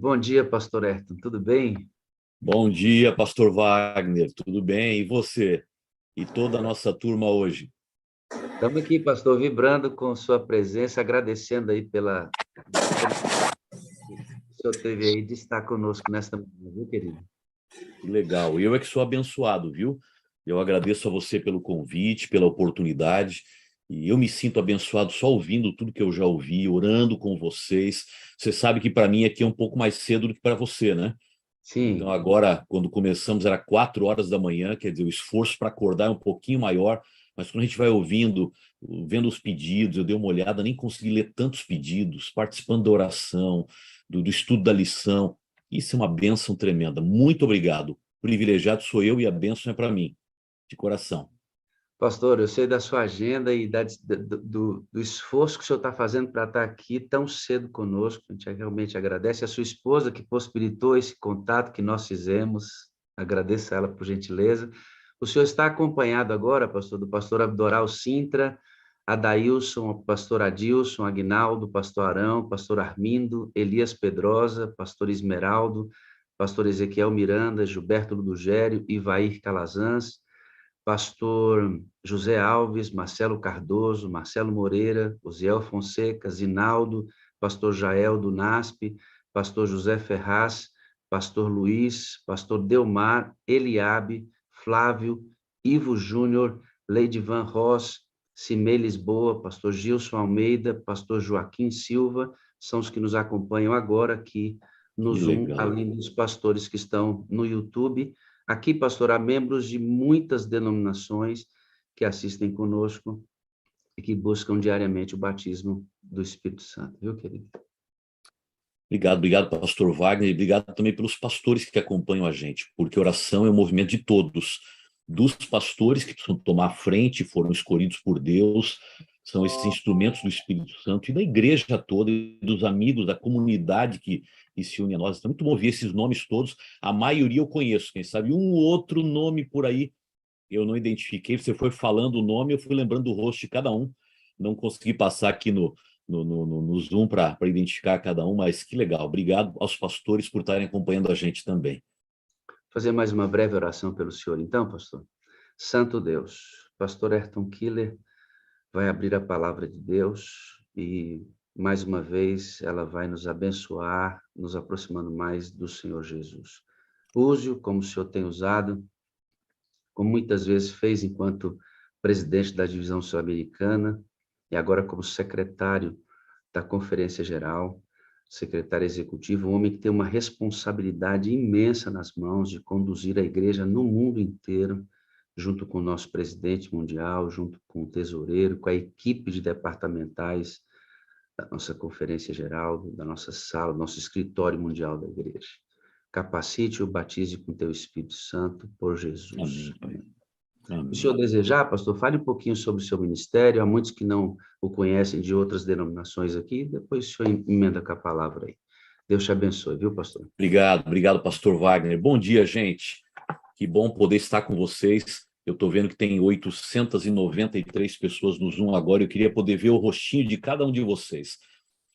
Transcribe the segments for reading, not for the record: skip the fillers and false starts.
Bom dia, pastor Ayrton, tudo bem? Bom dia, pastor Wagner, tudo bem? E você? E toda a nossa turma hoje? Estamos aqui, pastor, vibrando com sua presença, agradecendo aí pela disponibilidade que o senhor teve aí de estar conosco nesta manhã, viu, querido? Que legal. Eu é que sou abençoado, viu? Eu agradeço a você pelo convite, pela oportunidade. E eu me sinto abençoado só ouvindo tudo que eu já ouvi, orando com vocês. Você sabe que para mim aqui é um pouco mais cedo do que para você, né? Então Sim, agora, quando começamos, era 4 horas da manhã, quer dizer, o esforço para acordar é um pouquinho maior, mas quando a gente vai ouvindo, vendo os pedidos, eu dei uma olhada, nem consegui ler tantos pedidos, participando da oração, do estudo da lição. Isso é uma bênção tremenda. Muito obrigado. Privilegiado sou eu e a bênção é para mim, de coração. pastor, eu sei da sua agenda e do esforço que o senhor está fazendo para estar aqui tão cedo conosco. A gente realmente agradece a sua esposa que possibilitou esse contato que nós fizemos. Agradeço a ela por gentileza. O senhor está acompanhado agora, pastor, do pastor Abdoral Sintra, Adailson, o pastor Adilson, Aguinaldo, pastor Arão, pastor Armindo, Elias Pedrosa, pastor Esmeraldo, pastor Ezequiel Miranda, Gilberto Ludogério, Ivair Calazans, pastor José Alves, Marcelo Cardoso, Marcelo Moreira, Osiel Fonseca, Zinaldo, pastor Jael do NASP, pastor José Ferraz, pastor Luiz, pastor Delmar, Eliabe, Flávio, Ivo Júnior, Leidivan Ross, Cimei Lisboa, pastor Gilson Almeida, pastor Joaquim Silva, são os que nos acompanham agora aqui no Que Zoom, legal. além dos pastores que estão no YouTube. Aqui, pastor, há membros de muitas denominações que assistem conosco e que buscam diariamente o batismo do Espírito Santo, viu, querido? Obrigado, pastor Wagner, e obrigado também pelos pastores que acompanham a gente, porque oração é um movimento de todos, dos pastores que precisam tomar a frente, foram escolhidos por Deus, são esses instrumentos do Espírito Santo, e da igreja toda, e dos amigos, da comunidade que se une a nós. Então, muito bom ver esses nomes todos, a maioria eu conheço, quem sabe um outro nome por aí eu não identifiquei, você foi falando o nome, eu fui lembrando do rosto de cada um, não consegui passar aqui no Zoom para identificar cada um, mas que legal. Obrigado aos pastores por estarem acompanhando a gente também. Fazer mais uma breve oração pelo senhor, então, pastor. Santo Deus, pastor Ayrton Killer vai abrir a palavra de Deus e, mais uma vez, ela vai nos abençoar, nos aproximando mais do Senhor Jesus. Use-o como o senhor tem usado, como muitas vezes fez enquanto presidente da divisão sul-americana e agora como secretário da Conferência Geral, secretário executivo, um homem que tem uma responsabilidade imensa nas mãos de conduzir a igreja no mundo inteiro, junto com o nosso presidente mundial, junto com o tesoureiro, com a equipe de departamentais da nossa Conferência Geral, da nossa sala, do nosso escritório mundial da igreja. Capacite-o, batize com teu Espírito Santo, por Jesus. Amém, Pai. O senhor Amém. desejar, pastor, fale um pouquinho sobre o seu ministério. Há muitos que não o conhecem de outras denominações aqui. Depois o senhor emenda com a palavra aí. Deus te abençoe, viu, pastor? Obrigado, pastor Wagner. Bom dia, gente. Que bom poder estar com vocês. Eu estou vendo que tem 893 pessoas no Zoom agora. Eu queria poder ver o rostinho de cada um de vocês.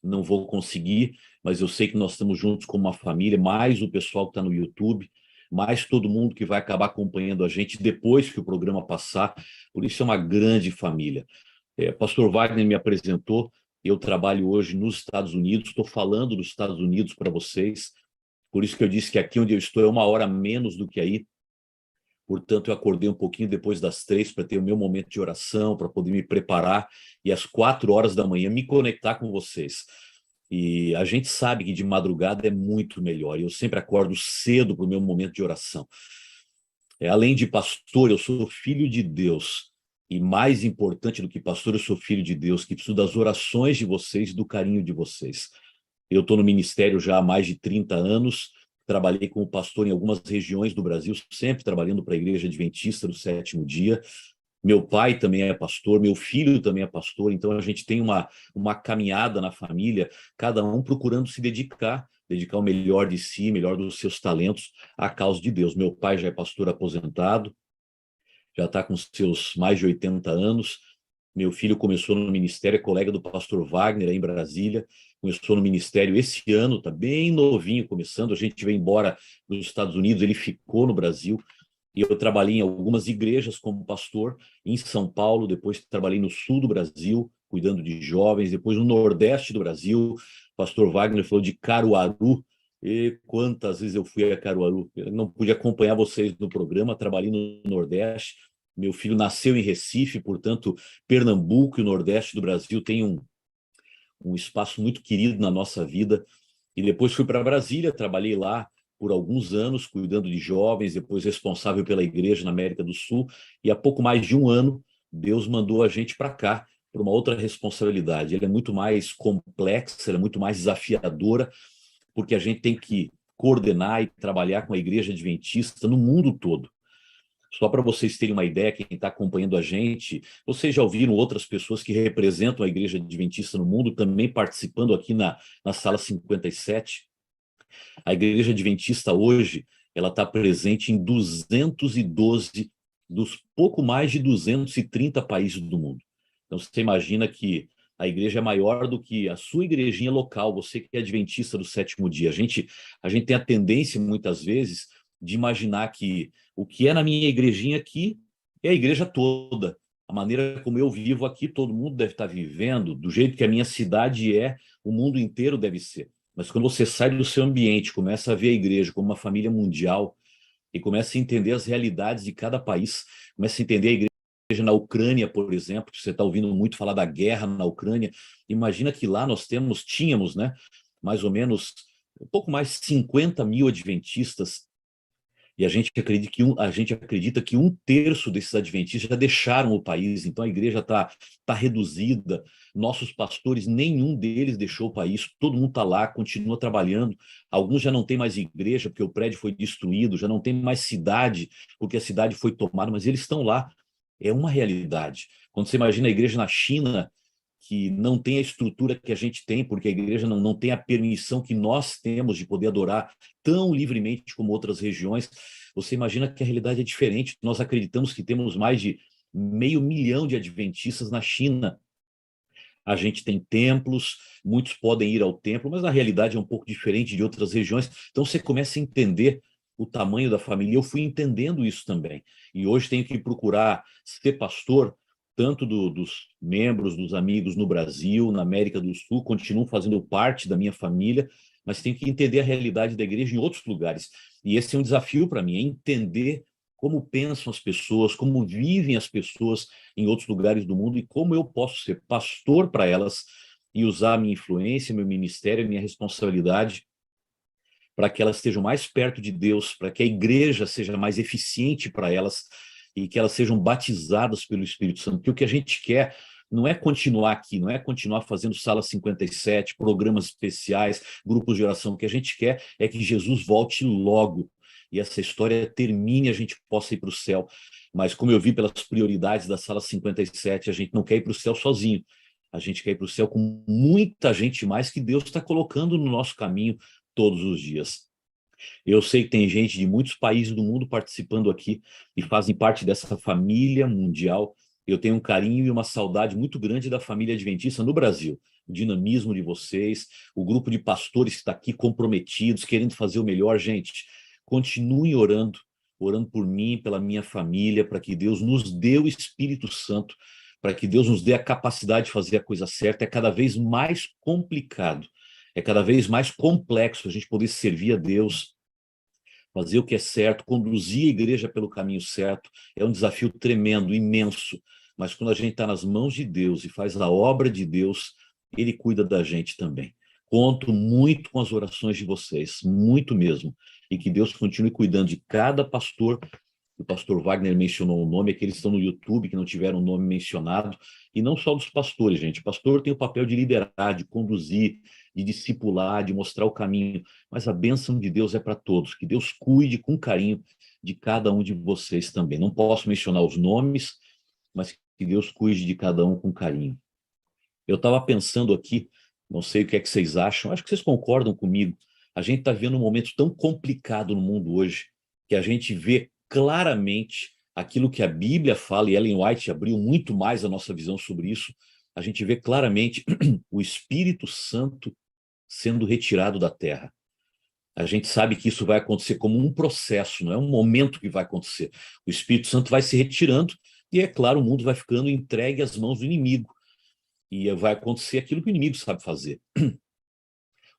Não vou conseguir, mas eu sei que nós estamos juntos como uma família, mais o pessoal que está no YouTube, mais todo mundo que vai acabar acompanhando a gente depois que o programa passar. Por isso é uma grande família. Pastor Wagner me apresentou, eu trabalho hoje nos Estados Unidos, estou falando dos Estados Unidos para vocês, por isso que eu disse que aqui onde eu estou é 1 hora menos do que aí, portanto eu acordei um pouquinho depois das 3 para ter o meu momento de oração, para poder me preparar e às 4 horas da manhã me conectar com vocês. E a gente sabe que de madrugada é muito melhor, e eu sempre acordo cedo para o meu momento de oração. Além de pastor, eu sou filho de Deus. E mais importante do que pastor, eu sou filho de Deus, que preciso das orações de vocês, do carinho de vocês. Eu estou no ministério já há mais de 30 anos, trabalhei como pastor em algumas regiões do Brasil, sempre trabalhando para a Igreja Adventista do Sétimo Dia. Meu pai também é pastor, meu filho também é pastor, então a gente tem uma caminhada na família, cada um procurando se dedicar o melhor de si, melhor dos seus talentos à causa de Deus. Meu pai já é pastor aposentado, já está com seus mais de 80 anos. Meu filho começou no ministério, é colega do pastor Wagner, aí em Brasília. começou no ministério esse ano, está bem novinho começando, a gente veio embora dos Estados Unidos, ele ficou no Brasil, e eu trabalhei em algumas igrejas como pastor, em São Paulo, depois trabalhei no sul do Brasil, cuidando de jovens, depois no nordeste do Brasil, o pastor Wagner falou de Caruaru, e quantas vezes eu fui a Caruaru, eu não pude acompanhar vocês no programa, trabalhei no Nordeste, meu filho nasceu em Recife, portanto, Pernambuco e o Nordeste do Brasil tem um espaço muito querido na nossa vida. E depois fui para Brasília, trabalhei lá por alguns anos, cuidando de jovens, depois responsável pela igreja na América do Sul. E há pouco mais de um ano, Deus mandou a gente para cá, para uma outra responsabilidade. Ela é muito mais complexa, ela é muito mais desafiadora, porque a gente tem que coordenar e trabalhar com a igreja adventista no mundo todo. Só para vocês terem uma ideia, quem está acompanhando a gente, vocês já ouviram outras pessoas que representam a Igreja Adventista no mundo também participando aqui na Sala 57? A Igreja Adventista hoje, ela está presente em 212 dos pouco mais de 230 países do mundo. Então, você imagina que a igreja é maior do que a sua igrejinha local, você que é adventista do sétimo dia. A gente tem a tendência, muitas vezes, de imaginar que o que é na minha igrejinha aqui é a igreja toda. A maneira como eu vivo aqui, todo mundo deve estar vivendo, do jeito que a minha cidade é, o mundo inteiro deve ser. Mas quando você sai do seu ambiente, começa a ver a igreja como uma família mundial e começa a entender as realidades de cada país, começa a entender a igreja na Ucrânia, por exemplo, que você está ouvindo muito falar da guerra na Ucrânia. Imagina que lá nós tínhamos, né, mais ou menos, um pouco mais de 50 mil adventistas, e a gente acredita que um terço desses adventistas já deixaram o país, então a igreja tá reduzida, nossos pastores, nenhum deles deixou o país, todo mundo está lá, continua trabalhando, alguns já não tem mais igreja, porque o prédio foi destruído, já não tem mais cidade, porque a cidade foi tomada, mas eles estão lá, é uma realidade. Quando você imagina a igreja na China, que não tem a estrutura que a gente tem, porque a igreja não tem a permissão que nós temos de poder adorar tão livremente como outras regiões, você imagina que a realidade é diferente. Nós acreditamos que temos mais de 500 mil de adventistas na China. A gente tem templos, muitos podem ir ao templo, mas a realidade é um pouco diferente de outras regiões. Então você começa a entender o tamanho da família. Eu fui entendendo isso também. E hoje tenho que procurar ser pastor, tanto dos membros, dos amigos no Brasil, na América do Sul, continuam fazendo parte da minha família, mas tenho que entender a realidade da igreja em outros lugares. E esse é um desafio para mim, é entender como pensam as pessoas, como vivem as pessoas em outros lugares do mundo e como eu posso ser pastor para elas e usar a minha influência, meu ministério, minha responsabilidade para que elas estejam mais perto de Deus, para que a igreja seja mais eficiente para elas e que elas sejam batizadas pelo Espírito Santo. Porque o que a gente quer não é continuar aqui, não é continuar fazendo Sala 57, programas especiais, grupos de oração. O que a gente quer é que Jesus volte logo e essa história termine e a gente possa ir para o céu. Mas como eu vi pelas prioridades da Sala 57, a gente não quer ir para o céu sozinho. A gente quer ir para o céu com muita gente mais que Deus está colocando no nosso caminho todos os dias. Eu sei que tem gente de muitos países do mundo participando aqui e fazem parte dessa família mundial. Eu tenho um carinho e uma saudade muito grande da família adventista no Brasil. O dinamismo de vocês, o grupo de pastores que está aqui comprometidos, querendo fazer o melhor. Gente, continuem orando, orando por mim, pela minha família, para que Deus nos dê o Espírito Santo, para que Deus nos dê a capacidade de fazer a coisa certa. É cada vez mais complicado, é cada vez mais complexo a gente poder servir a Deus, fazer o que é certo, conduzir a igreja pelo caminho certo. É um desafio tremendo, imenso. Mas quando a gente está nas mãos de Deus e faz a obra de Deus, Ele cuida da gente também. Conto muito com as orações de vocês, muito mesmo. E que Deus continue cuidando de cada pastor. O pastor Wagner mencionou o nome, aqueles que estão no YouTube, que não tiveram o nome mencionado, e não só dos pastores, gente. O pastor tem o papel de liderar, de conduzir, de discipular, de mostrar o caminho, mas a bênção de Deus é para todos, que Deus cuide com carinho de cada um de vocês também. Não posso mencionar os nomes, mas que Deus cuide de cada um com carinho. Eu estava pensando aqui, não sei o que é que vocês acham, acho que vocês concordam comigo, a gente está vivendo um momento tão complicado no mundo hoje, que a gente vê claramente aquilo que a Bíblia fala, e Ellen White abriu muito mais a nossa visão sobre isso, a gente vê claramente o Espírito Santo sendo retirado da terra. A gente sabe que isso vai acontecer como um processo, não é um momento que vai acontecer. O Espírito Santo vai se retirando e, é claro, o mundo vai ficando entregue às mãos do inimigo. E vai acontecer aquilo que o inimigo sabe fazer.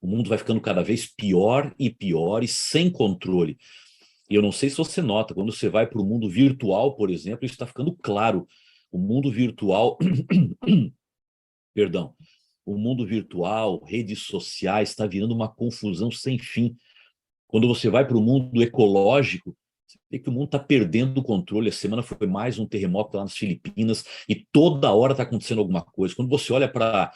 O mundo vai ficando cada vez pior e pior e sem controle. E eu não sei se você nota, quando você vai para o mundo virtual, por exemplo, isso está ficando claro. O mundo virtual, perdão, o mundo virtual, redes sociais, está virando uma confusão sem fim. Quando você vai para o mundo ecológico, você vê que o mundo está perdendo o controle. A semana foi mais um terremoto lá nas Filipinas e toda hora está acontecendo alguma coisa. Quando você olha para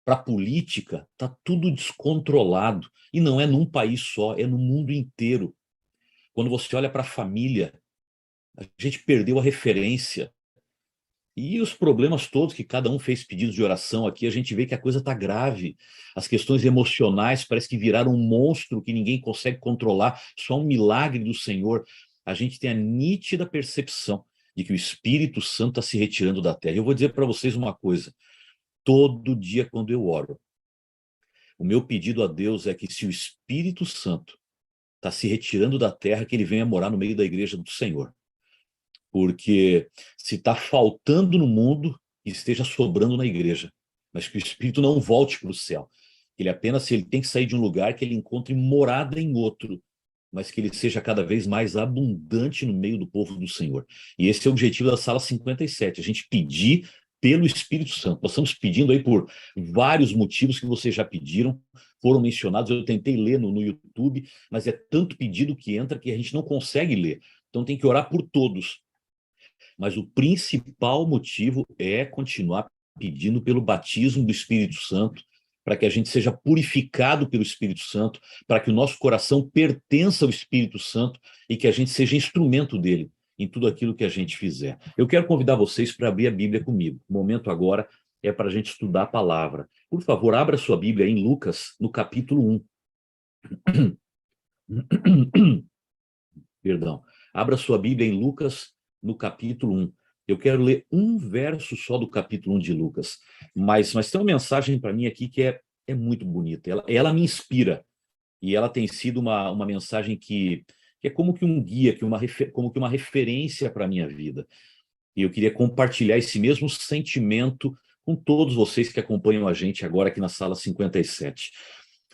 a política, está tudo descontrolado. E não é num país só, é no mundo inteiro. Quando você olha para a família, a gente perdeu a referência. E os problemas todos que cada um fez pedidos de oração aqui, a gente vê que a coisa está grave. As questões emocionais parece que viraram um monstro que ninguém consegue controlar, só um milagre do Senhor. A gente tem a nítida percepção de que o Espírito Santo está se retirando da terra. Eu vou dizer para vocês uma coisa, todo dia quando eu oro, o meu pedido a Deus é que se o Espírito Santo está se retirando da terra, que ele venha morar no meio da igreja do Senhor. Porque se está faltando no mundo, esteja sobrando na igreja. Mas que o Espírito não volte para o céu. Ele apenas, se ele tem que sair de um lugar, que ele encontre morada em outro, mas que ele seja cada vez mais abundante no meio do povo do Senhor. E esse é o objetivo da Sala 57, a gente pedir pelo Espírito Santo. Nós estamos pedindo aí por vários motivos que vocês já pediram, foram mencionados, eu tentei ler no YouTube, mas é tanto pedido que entra que a gente não consegue ler. Então tem que orar por todos. Mas o principal motivo é continuar pedindo pelo batismo do Espírito Santo, para que a gente seja purificado pelo Espírito Santo, para que o nosso coração pertença ao Espírito Santo e que a gente seja instrumento dele em tudo aquilo que a gente fizer. Eu quero convidar vocês para abrir a Bíblia comigo. O momento agora é para a gente estudar a palavra. Por favor, abra sua Bíblia em Lucas, no capítulo 1. Perdão. Abra sua Bíblia em Lucas, no capítulo 1. Eu quero ler um verso só do capítulo 1 de Lucas, mas tem uma mensagem para mim aqui que é muito bonita. Ela me inspira, e ela tem sido uma mensagem que é como que um guia, como que uma referência para a minha vida. E eu queria compartilhar esse mesmo sentimento com todos vocês que acompanham a gente agora aqui na Sala 57.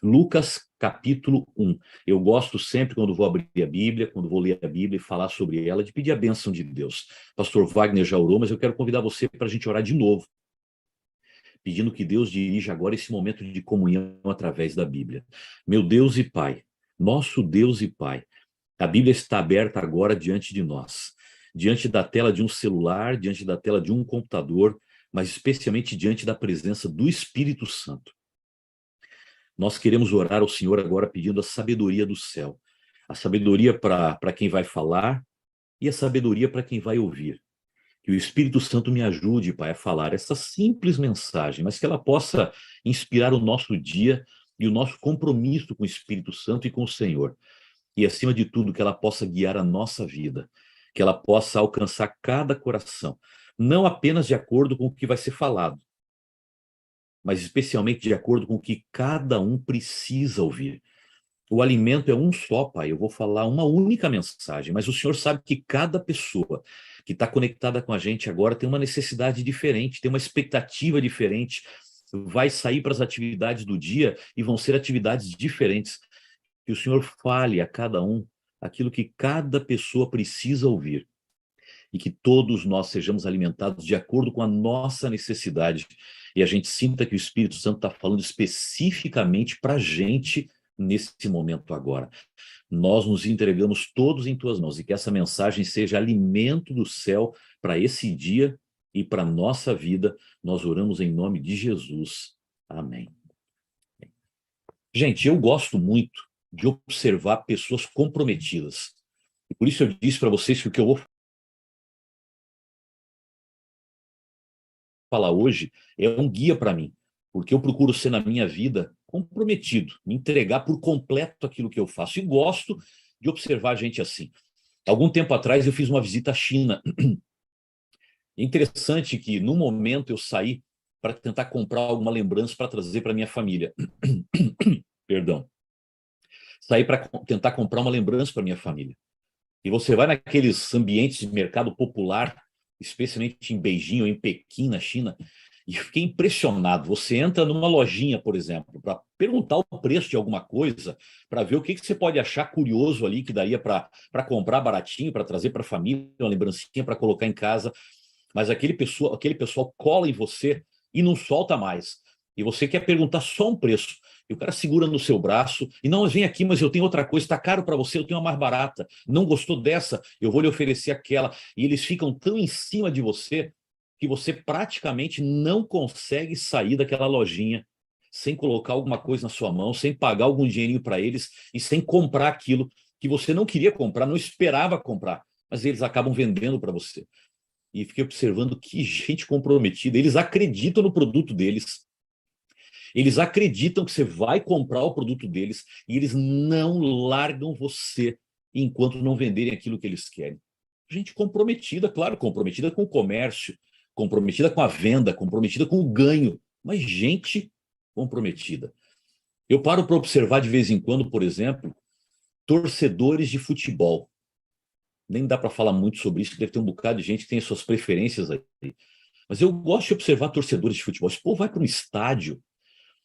Lucas, capítulo 1. Eu gosto sempre, quando vou abrir a Bíblia, quando vou ler a Bíblia e falar sobre ela, de pedir a bênção de Deus. Pastor Wagner já orou, mas eu quero convidar você para a gente orar de novo, pedindo que Deus dirija agora esse momento de comunhão através da Bíblia. Meu Deus e Pai, nosso Deus e Pai, a Bíblia está aberta agora diante de nós, diante da tela de um celular, diante da tela de um computador, mas especialmente diante da presença do Espírito Santo. Nós queremos orar ao Senhor agora pedindo a sabedoria do céu, a sabedoria para quem vai falar e a sabedoria para quem vai ouvir. Que o Espírito Santo me ajude, Pai, a falar essa simples mensagem, mas que ela possa inspirar o nosso dia e o nosso compromisso com o Espírito Santo e com o Senhor. E, acima de tudo, que ela possa guiar a nossa vida, que ela possa alcançar cada coração, não apenas de acordo com o que vai ser falado, mas especialmente de acordo com o que cada um precisa ouvir. O alimento é um só, Pai. Eu vou falar uma única mensagem, mas o Senhor sabe que cada pessoa que está conectada com a gente agora tem uma necessidade diferente, tem uma expectativa diferente, vai sair para as atividades do dia e vão ser atividades diferentes. Que o Senhor fale a cada um aquilo que cada pessoa precisa ouvir e que todos nós sejamos alimentados de acordo com a nossa necessidade e a gente sinta que o Espírito Santo está falando especificamente para a gente nesse momento agora. Nós nos entregamos todos em tuas mãos e que essa mensagem seja alimento do céu para esse dia e para a nossa vida. Nós oramos em nome de Jesus. Amém. Gente, eu gosto muito de observar pessoas comprometidas. E por isso eu disse para vocês que o que eu vou falar hoje é um guia para mim, porque eu procuro ser na minha vida comprometido, me entregar por completo aquilo que eu faço, e gosto de observar gente assim. Algum tempo atrás eu fiz uma visita à China. É interessante que no momento eu saí para tentar comprar alguma lembrança para trazer para minha família. perdão, sair para tentar comprar uma lembrança para minha família. E você vai naqueles ambientes de mercado popular, especialmente em Beijing ou em Pequim, na China, e eu fiquei impressionado. Você entra numa lojinha, por exemplo, para perguntar o preço de alguma coisa, para ver o que você pode achar curioso ali, que daria para comprar baratinho, para trazer para a família, uma lembrancinha para colocar em casa. Mas aquele pessoal cola em você e não solta mais. E você quer perguntar só um preço. E o cara segura no seu braço e não, vem aqui, mas eu tenho outra coisa, está caro para você, eu tenho uma mais barata. Não gostou dessa, eu vou lhe oferecer aquela. E eles ficam tão em cima de você que você praticamente não consegue sair daquela lojinha sem colocar alguma coisa na sua mão, sem pagar algum dinheirinho para eles e sem comprar aquilo que você não queria comprar, não esperava comprar, mas eles acabam vendendo para você. E fiquei observando que gente comprometida. Eles acreditam no produto deles. Eles acreditam que você vai comprar o produto deles e eles não largam você enquanto não venderem aquilo que eles querem. Gente comprometida, claro, comprometida com o comércio, comprometida com a venda, comprometida com o ganho, mas gente comprometida. Eu paro para observar de vez em quando, por exemplo, torcedores de futebol. Nem dá para falar muito sobre isso, deve ter um bocado de gente que tem as suas preferências aí. Mas eu gosto de observar torcedores de futebol. Esse povo vai para um estádio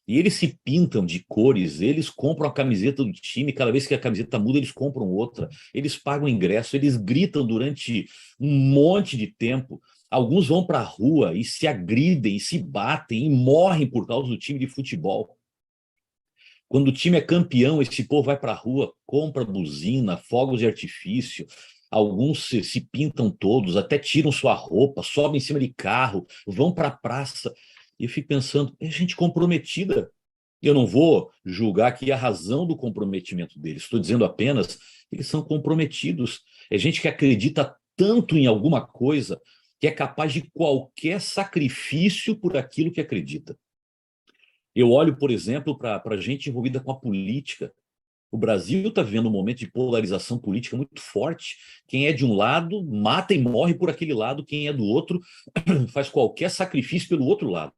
e eles se pintam de cores, eles compram a camiseta do time, cada vez que a camiseta muda, eles compram outra, eles pagam ingresso, eles gritam durante um monte de tempo. Alguns vão para a rua e se agridem, e se batem e morrem por causa do time de futebol. Quando o time é campeão, esse povo vai para a rua, compra buzina, fogos de artifício, alguns se pintam todos, até tiram sua roupa, sobem em cima de carro, vão para a praça. E eu fico pensando, é gente comprometida. Eu não vou julgar aqui a razão do comprometimento deles, estou dizendo apenas que eles são comprometidos. É gente que acredita tanto em alguma coisa que é capaz de qualquer sacrifício por aquilo que acredita. Eu olho, por exemplo, para gente envolvida com a política. O Brasil está vivendo um momento de polarização política muito forte. Quem é de um lado mata e morre por aquele lado, quem é do outro faz qualquer sacrifício pelo outro lado.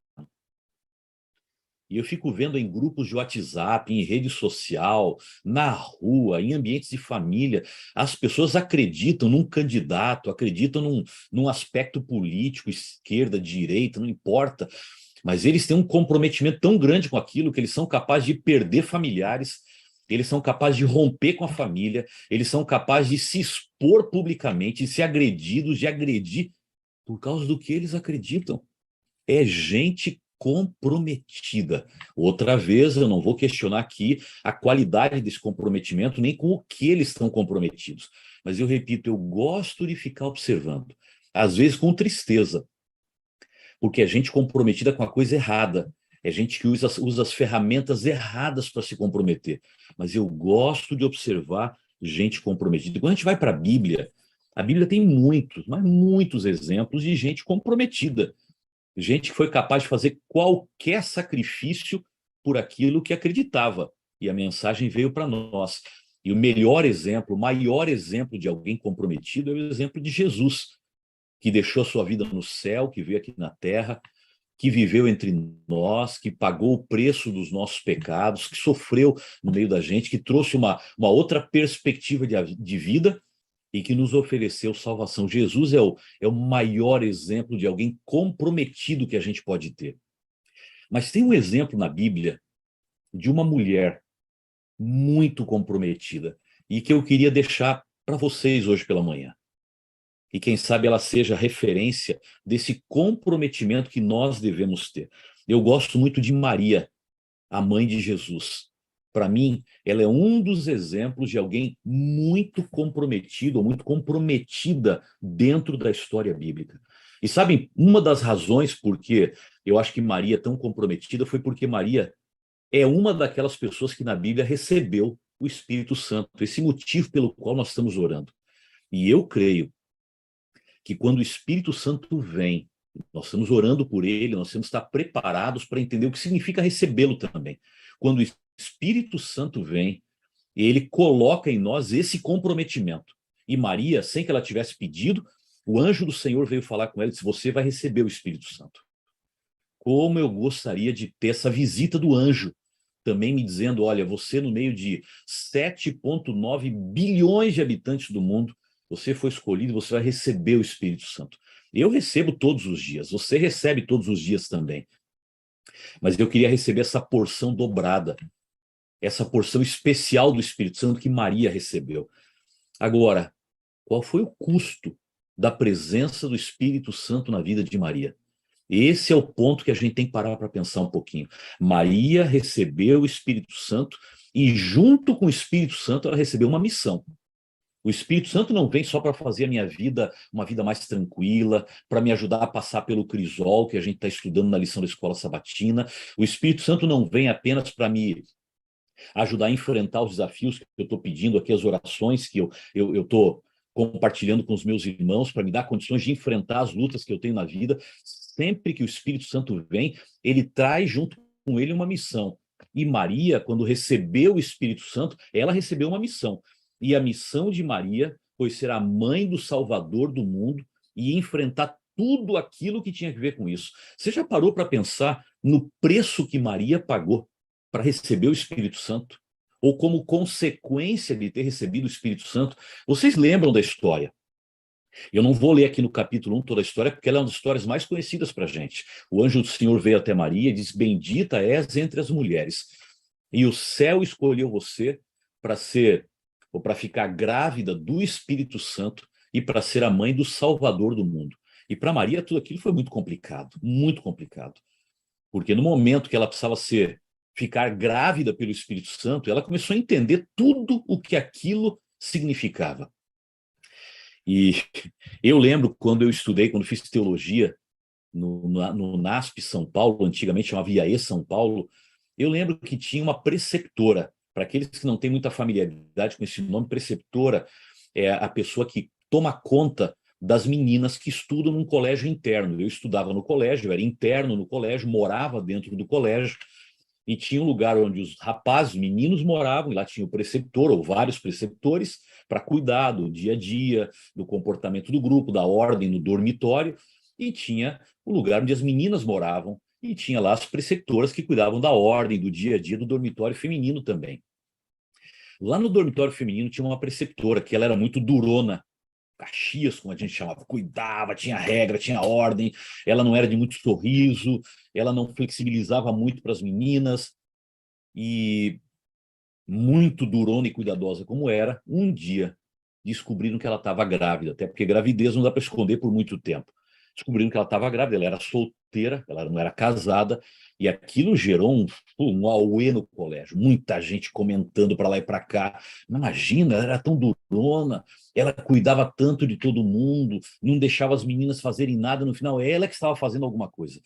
E eu fico vendo em grupos de WhatsApp, em rede social, na rua, em ambientes de família, as pessoas acreditam num candidato, acreditam num aspecto político, esquerda, direita, não importa, mas eles têm um comprometimento tão grande com aquilo que eles são capazes de perder familiares, eles são capazes de romper com a família, eles são capazes de se expor publicamente, de ser agredidos, de agredir, por causa do que eles acreditam. É gente comprometida. Outra vez, eu não vou questionar aqui a qualidade desse comprometimento, nem com o que eles estão comprometidos. Mas eu repito, eu gosto de ficar observando, às vezes com tristeza, porque é gente comprometida com a coisa errada, é gente que usa as ferramentas erradas para se comprometer. Mas eu gosto de observar gente comprometida. Quando a gente vai para a Bíblia tem muitos, mas muitos exemplos de gente comprometida. Gente que foi capaz de fazer qualquer sacrifício por aquilo que acreditava. E a mensagem veio para nós. E o melhor exemplo, o maior exemplo de alguém comprometido é o exemplo de Jesus, que deixou a sua vida no céu, que veio aqui na terra, que viveu entre nós, que pagou o preço dos nossos pecados, que sofreu no meio da gente, que trouxe uma outra perspectiva de vida e que nos ofereceu salvação. Jesus é o maior exemplo de alguém comprometido que a gente pode ter. Mas tem um exemplo na Bíblia de uma mulher muito comprometida e que eu queria deixar para vocês hoje pela manhã. E quem sabe ela seja referência desse comprometimento que nós devemos ter. Eu gosto muito de Maria, a mãe de Jesus. Para mim, ela é um dos exemplos de alguém muito comprometido, ou muito comprometida dentro da história bíblica. E sabem, uma das razões por que eu acho que Maria é tão comprometida foi porque Maria é uma daquelas pessoas que na Bíblia recebeu o Espírito Santo, esse motivo pelo qual nós estamos orando. E eu creio que quando o Espírito Santo vem, nós estamos orando por ele, nós temos que estar preparados para entender o que significa recebê-lo também. Quando o Espírito Santo vem, ele coloca em nós esse comprometimento. E Maria, sem que ela tivesse pedido, o anjo do Senhor veio falar com ela e disse: você vai receber o Espírito Santo. Como eu gostaria de ter essa visita do anjo também me dizendo, olha, você no meio de 7,9 bilhões de habitantes do mundo, você foi escolhido, você vai receber o Espírito Santo. Eu recebo todos os dias, você recebe todos os dias também. Mas eu queria receber essa porção dobrada, essa porção especial do Espírito Santo que Maria recebeu. Agora, qual foi o custo da presença do Espírito Santo na vida de Maria? Esse é o ponto que a gente tem que parar para pensar um pouquinho. Maria recebeu o Espírito Santo e, junto com o Espírito Santo, ela recebeu uma missão. O Espírito Santo não vem só para fazer a minha vida uma vida mais tranquila, para me ajudar a passar pelo crisol que a gente está estudando na lição da escola sabatina. O Espírito Santo não vem apenas para me ajudar a enfrentar os desafios que eu estou pedindo aqui, as orações que eu estou compartilhando com os meus irmãos, para me dar condições de enfrentar as lutas que eu tenho na vida. Sempre que o Espírito Santo vem, ele traz junto com ele uma missão. E Maria, quando recebeu o Espírito Santo, ela recebeu uma missão. E a missão de Maria foi ser a mãe do Salvador do mundo e enfrentar tudo aquilo que tinha a ver com isso. Você já parou para pensar no preço que Maria pagou para receber o Espírito Santo? Ou como consequência de ter recebido o Espírito Santo? Vocês lembram da história? Eu não vou ler aqui no capítulo 1 toda a história, porque ela é uma das histórias mais conhecidas para a gente. O anjo do Senhor veio até Maria e disse, bendita és entre as mulheres, e o céu escolheu você para ser, ou para ficar grávida do Espírito Santo e para ser a mãe do Salvador do mundo. E para Maria tudo aquilo foi muito complicado, porque no momento que ela precisava ficar grávida pelo Espírito Santo, ela começou a entender tudo o que aquilo significava. E eu lembro quando fiz teologia no NASP São Paulo, antigamente chamava IAE São Paulo, eu lembro que tinha uma preceptora. Para aqueles que não têm muita familiaridade com esse nome, preceptora é a pessoa que toma conta das meninas que estudam num colégio interno. Eu estudava no colégio, eu era interno no colégio, morava dentro do colégio, e tinha um lugar onde os rapazes, meninos moravam, e lá tinha o preceptor ou vários preceptores para cuidar do dia a dia, do comportamento do grupo, da ordem no dormitório, e tinha o lugar onde as meninas moravam, e tinha lá as preceptoras que cuidavam da ordem, do dia a dia, do dormitório feminino também. Lá no dormitório feminino tinha uma preceptora, que ela era muito durona, Caxias, como a gente chamava, cuidava, tinha regra, tinha ordem, ela não era de muito sorriso, ela não flexibilizava muito para as meninas, e muito durona e cuidadosa como era, um dia descobriram que ela estava grávida, até porque gravidez não dá para esconder por muito tempo. Descobriram que ela estava grávida, ela era solteira, ela não era casada, e aquilo gerou um auê no colégio, muita gente comentando para lá e para cá. Imagina, ela era tão durona, ela cuidava tanto de todo mundo, não deixava as meninas fazerem nada, no final ela que estava fazendo alguma coisa.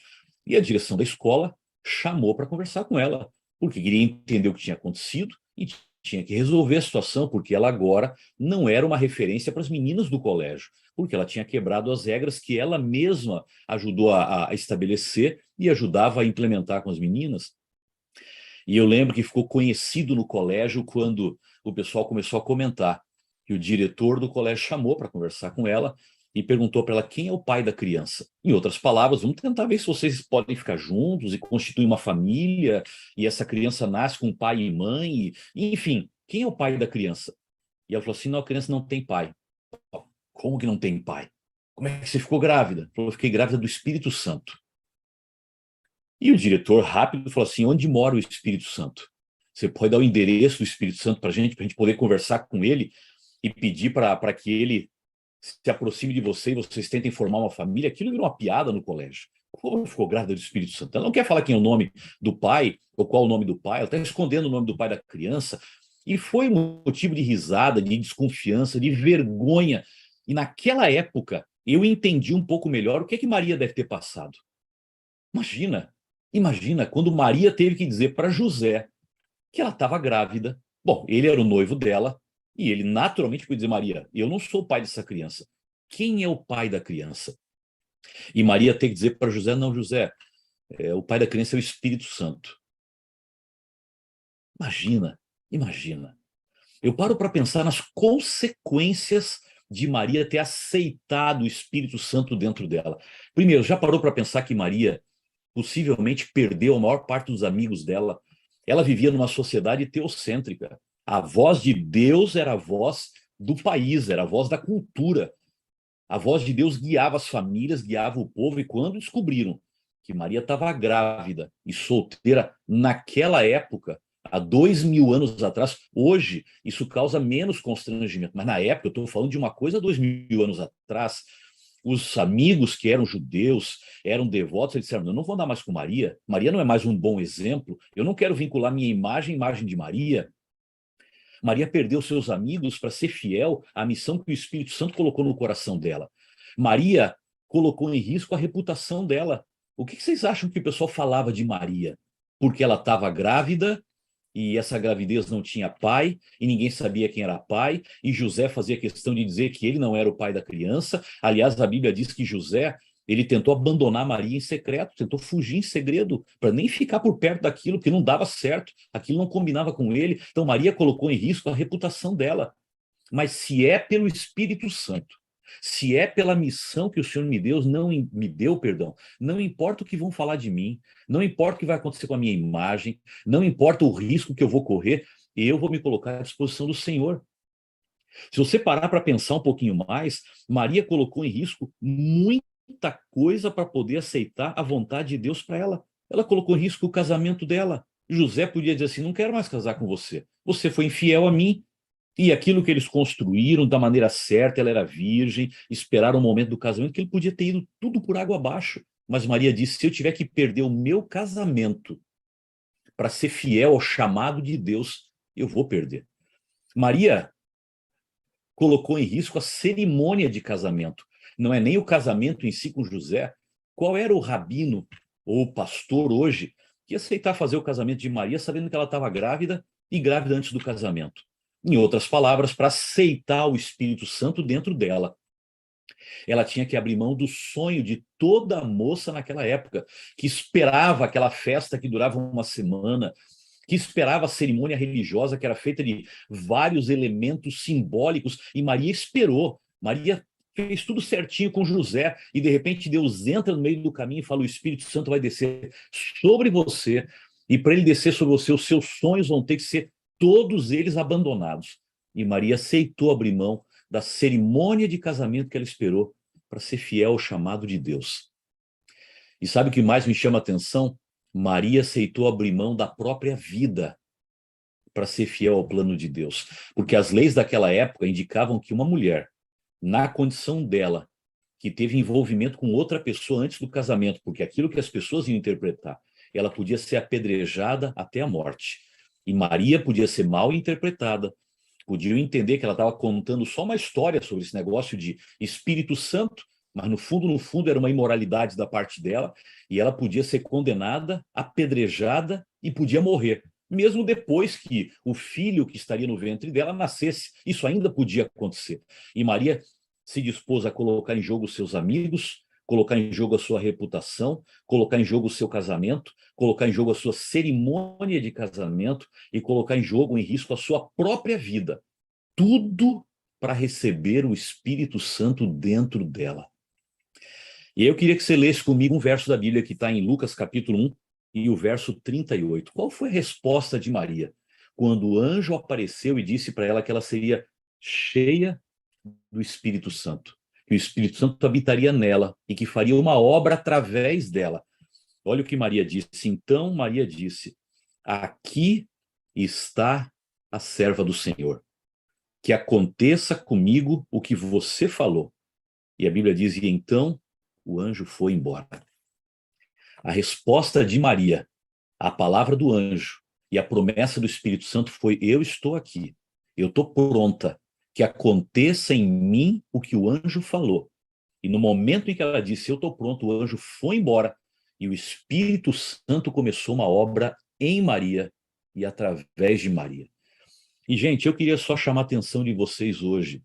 E a direção da escola chamou para conversar com ela, porque queria entender o que tinha acontecido e tinha que resolver a situação, porque ela agora não era uma referência para as meninas do colégio, porque ela tinha quebrado as regras que ela mesma ajudou a estabelecer e ajudava a implementar com as meninas. E eu lembro que ficou conhecido no colégio quando o pessoal começou a comentar que o diretor do colégio chamou para conversar com ela e perguntou para ela quem é o pai da criança. Em outras palavras, vamos tentar ver se vocês podem ficar juntos e constituir uma família, e essa criança nasce com pai e mãe, enfim, quem é o pai da criança? E ela falou assim, não, a criança não tem pai. Como que não tem pai? Como é que você ficou grávida? Ela falou, fiquei grávida do Espírito Santo. E o diretor rápido falou assim, onde mora o Espírito Santo? Você pode dar o endereço do Espírito Santo para a gente poder conversar com ele e pedir para que ele se aproxime de você e vocês tentem formar uma família? Aquilo virou uma piada no colégio. Como ficou grávida do Espírito Santo? Ela não quer falar quem é o nome do pai, ou qual é o nome do pai, ela está escondendo o nome do pai da criança, e foi motivo de risada, de desconfiança, de vergonha. E naquela época, eu entendi um pouco melhor o que Maria deve ter passado. Imagina quando Maria teve que dizer para José que ela estava grávida. Bom, ele era o noivo dela, e ele naturalmente foi dizer, Maria, eu não sou o pai dessa criança. Quem é o pai da criança? E Maria tem que dizer para José, não, José, o pai da criança é o Espírito Santo. Imagina. Eu paro para pensar nas consequências de Maria ter aceitado o Espírito Santo dentro dela. Primeiro, já parou para pensar que Maria possivelmente perdeu a maior parte dos amigos dela? Ela vivia numa sociedade teocêntrica. A voz de Deus era a voz do país, era a voz da cultura. A voz de Deus guiava as famílias, guiava o povo, e quando descobriram que Maria estava grávida e solteira naquela época, há 2000 anos atrás, hoje isso causa menos constrangimento, mas na época, eu estou falando de uma coisa 2000 anos atrás, os amigos que eram judeus, eram devotos, eles disseram, eu não vou andar mais com Maria, Maria não é mais um bom exemplo, eu não quero vincular minha imagem à imagem de Maria. Maria perdeu seus amigos para ser fiel à missão que o Espírito Santo colocou no coração dela. Maria colocou em risco a reputação dela. O que vocês acham que o pessoal falava de Maria? Porque ela estava grávida e essa gravidez não tinha pai e ninguém sabia quem era pai, e José fazia questão de dizer que ele não era o pai da criança. Aliás, a Bíblia diz que José, ele tentou abandonar Maria em secreto, tentou fugir em segredo, para nem ficar por perto daquilo que não dava certo, aquilo não combinava com ele. Então Maria colocou em risco a reputação dela. Mas se é pelo Espírito Santo, se é pela missão que o Senhor me deu, perdão, não importa o que vão falar de mim, não importa o que vai acontecer com a minha imagem, não importa o risco que eu vou correr, eu vou me colocar à disposição do Senhor. Se você parar para pensar um pouquinho mais, Maria colocou em risco muita coisa para poder aceitar a vontade de Deus para ela. Ela colocou em risco o casamento dela. José podia dizer assim, não quero mais casar com você. Você foi infiel a mim. E aquilo que eles construíram da maneira certa, ela era virgem, esperaram o momento do casamento, que ele podia ter ido tudo por água abaixo. Mas Maria disse, se eu tiver que perder o meu casamento para ser fiel ao chamado de Deus, eu vou perder. Maria colocou em risco a cerimônia de casamento. Não é nem o casamento em si com José. Qual era o rabino ou o pastor hoje que ia aceitar fazer o casamento de Maria sabendo que ela estava grávida e grávida antes do casamento? Em outras palavras, para aceitar o Espírito Santo dentro dela. Ela tinha que abrir mão do sonho de toda moça naquela época, que esperava aquela festa que durava uma semana, que esperava a cerimônia religiosa que era feita de vários elementos simbólicos, e Maria esperou. Maria fez tudo certinho com José, e de repente Deus entra no meio do caminho e fala, o Espírito Santo vai descer sobre você, e para ele descer sobre você, os seus sonhos vão ter que ser todos eles abandonados. E Maria aceitou abrir mão da cerimônia de casamento que ela esperou para ser fiel ao chamado de Deus. E sabe o que mais me chama a atenção? Maria aceitou abrir mão da própria vida para ser fiel ao plano de Deus. Porque as leis daquela época indicavam que uma mulher, na condição dela, que teve envolvimento com outra pessoa antes do casamento, porque aquilo que as pessoas iam interpretar, ela podia ser apedrejada até a morte. E Maria podia ser mal interpretada, podiam entender que ela estava contando só uma história sobre esse negócio de Espírito Santo, mas no fundo era uma imoralidade da parte dela, e ela podia ser condenada, apedrejada e podia morrer, mesmo depois que o filho que estaria no ventre dela nascesse. Isso ainda podia acontecer. E Maria se dispôs a colocar em jogo os seus amigos, colocar em jogo a sua reputação, colocar em jogo o seu casamento, colocar em jogo a sua cerimônia de casamento e colocar em jogo, em risco, a sua própria vida. Tudo para receber o Espírito Santo dentro dela. E eu queria que você lesse comigo um verso da Bíblia que está em Lucas capítulo 1 e o verso 38. Qual foi a resposta de Maria quando o anjo apareceu e disse para ela que ela seria cheia do Espírito Santo? Que o Espírito Santo habitaria nela e que faria uma obra através dela. Olha o que Maria disse. Então Maria disse, aqui está a serva do Senhor. Que aconteça comigo o que você falou. E a Bíblia diz, e então o anjo foi embora. A resposta de Maria, a palavra do anjo e a promessa do Espírito Santo foi, eu estou aqui, eu estou pronta, que aconteça em mim o que o anjo falou. E no momento em que ela disse, eu estou pronto, o anjo foi embora e o Espírito Santo começou uma obra em Maria e através de Maria. E, gente, eu queria só chamar a atenção de vocês hoje.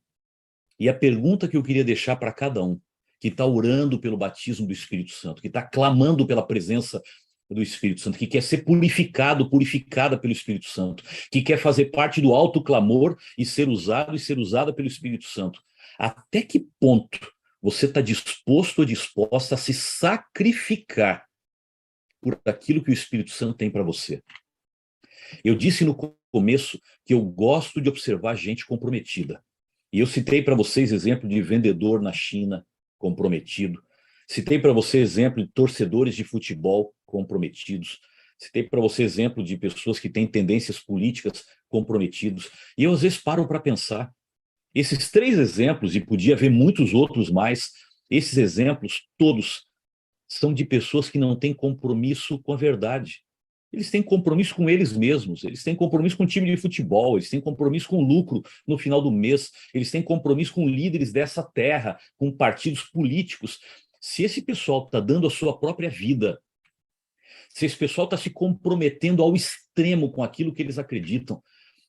E a pergunta que eu queria deixar para cada um, que está orando pelo batismo do Espírito Santo, que está clamando pela presença do Espírito Santo, que quer ser purificado, purificada pelo Espírito Santo, que quer fazer parte do alto clamor e ser usado e ser usada pelo Espírito Santo. Até que ponto você está disposto ou disposta a se sacrificar por aquilo que o Espírito Santo tem para você? Eu disse no começo que eu gosto de observar gente comprometida. E eu citei para vocês exemplo de vendedor na China comprometido. Citei para você exemplo de torcedores de futebol comprometidos. Citei para você exemplo de pessoas que têm tendências políticas comprometidos. E eu às vezes paro para pensar. Esses 3 exemplos, e podia haver muitos outros mais, esses exemplos todos são de pessoas que não têm compromisso com a verdade. Eles têm compromisso com eles mesmos, eles têm compromisso com o time de futebol, eles têm compromisso com o lucro no final do mês, eles têm compromisso com líderes dessa terra, com partidos políticos. Se esse pessoal está dando a sua própria vida, se esse pessoal está se comprometendo ao extremo com aquilo que eles acreditam,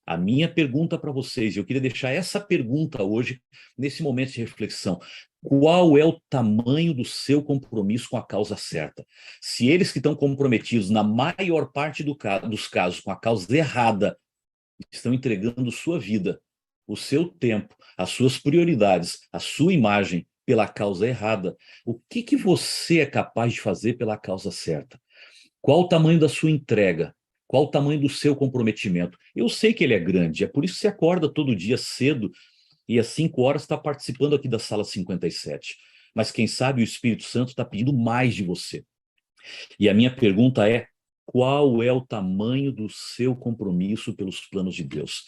a minha pergunta para vocês, eu queria deixar essa pergunta hoje, nesse momento de reflexão: qual é o tamanho do seu compromisso com a causa certa? Se eles que estão comprometidos, na maior parte dos casos, com a causa errada, estão entregando sua vida, o seu tempo, as suas prioridades, a sua imagem pela causa errada, o que você é capaz de fazer pela causa certa? Qual o tamanho da sua entrega? Qual o tamanho do seu comprometimento? Eu sei que ele é grande, é por isso que você acorda todo dia cedo e às 5 horas está participando aqui da sala 57. Mas quem sabe o Espírito Santo está pedindo mais de você. E a minha pergunta é: qual é o tamanho do seu compromisso pelos planos de Deus?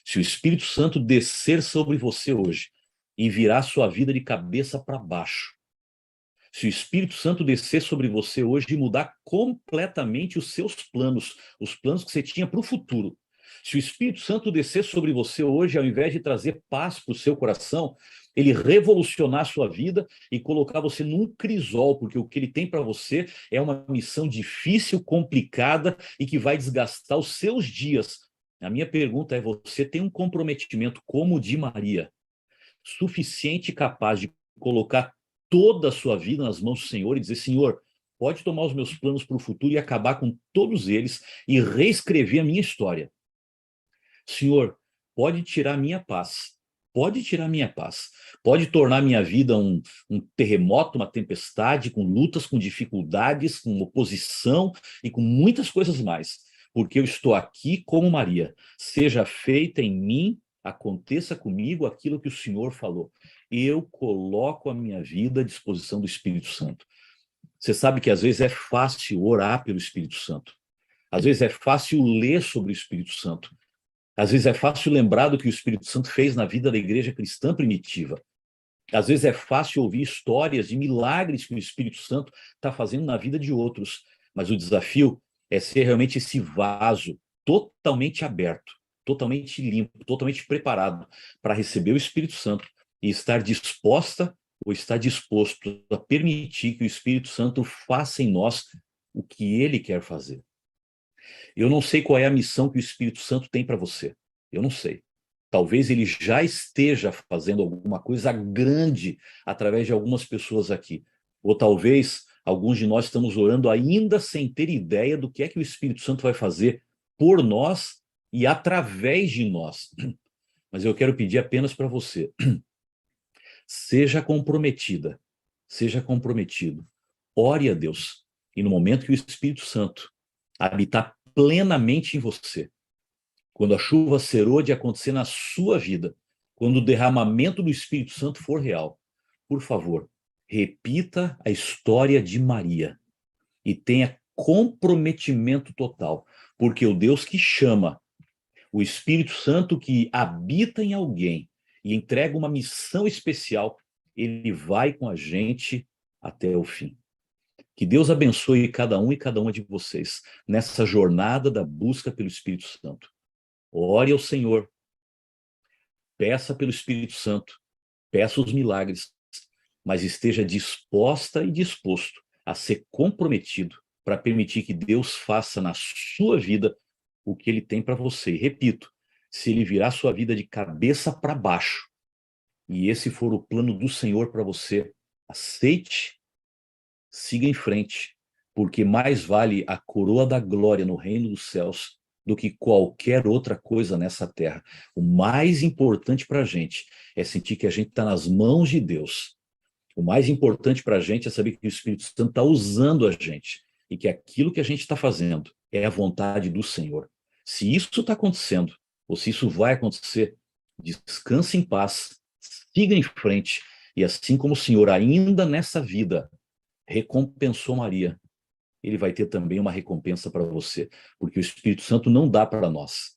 Se o Espírito Santo descer sobre você hoje e virar sua vida de cabeça para baixo, se o Espírito Santo descer sobre você hoje e mudar completamente os seus planos, os planos que você tinha para o futuro, se o Espírito Santo descer sobre você hoje, ao invés de trazer paz para o seu coração, ele revolucionar a sua vida e colocar você num crisol, porque o que ele tem para você é uma missão difícil, complicada e que vai desgastar os seus dias. A minha pergunta é: você tem um comprometimento como o de Maria, suficiente e capaz de colocar toda a sua vida nas mãos do Senhor e dizer: Senhor, pode tomar os meus planos para o futuro e acabar com todos eles e reescrever a minha história. Senhor, pode tirar minha paz, pode tirar minha paz, pode tornar minha vida um terremoto, uma tempestade, com lutas, com dificuldades, com oposição e com muitas coisas mais, porque eu estou aqui como Maria. Seja feita em mim, aconteça comigo aquilo que o Senhor falou. Eu coloco a minha vida à disposição do Espírito Santo. Você sabe que às vezes é fácil orar pelo Espírito Santo. Às vezes é fácil ler sobre o Espírito Santo. Às vezes é fácil lembrar do que o Espírito Santo fez na vida da igreja cristã primitiva. Às vezes é fácil ouvir histórias de milagres que o Espírito Santo está fazendo na vida de outros. Mas o desafio é ser realmente esse vaso totalmente aberto, totalmente limpo, totalmente preparado para receber o Espírito Santo e estar disposta ou estar disposto a permitir que o Espírito Santo faça em nós o que ele quer fazer. Eu não sei qual é a missão que o Espírito Santo tem para você. Eu não sei. Talvez ele já esteja fazendo alguma coisa grande através de algumas pessoas aqui. Ou talvez alguns de nós estamos orando ainda sem ter ideia do que é que o Espírito Santo vai fazer por nós e através de nós. Mas eu quero pedir apenas para você: seja comprometida, seja comprometido. Ore a Deus. E no momento que o Espírito Santo habitar plenamente em você, quando a chuva serôdia acontecer na sua vida, quando o derramamento do Espírito Santo for real, por favor, repita a história de Maria e tenha comprometimento total, porque o Deus que chama, o Espírito Santo que habita em alguém e entrega uma missão especial, ele vai com a gente até o fim. Que Deus abençoe cada um e cada uma de vocês nessa jornada da busca pelo Espírito Santo. Ore ao Senhor, peça pelo Espírito Santo, peça os milagres, mas esteja disposta e disposto a ser comprometido para permitir que Deus faça na sua vida o que ele tem para você. E repito, se ele virar sua vida de cabeça para baixo, e esse for o plano do Senhor para você, aceite, siga em frente, porque mais vale a coroa da glória no reino dos céus do que qualquer outra coisa nessa terra. O mais importante para a gente é sentir que a gente está nas mãos de Deus. O mais importante para a gente é saber que o Espírito Santo está usando a gente e que aquilo que a gente está fazendo é a vontade do Senhor. Se isso está acontecendo, ou se isso vai acontecer, descanse em paz, siga em frente, e assim como o Senhor ainda nessa vida recompensou Maria, ele vai ter também uma recompensa para você, porque o Espírito Santo não dá para nós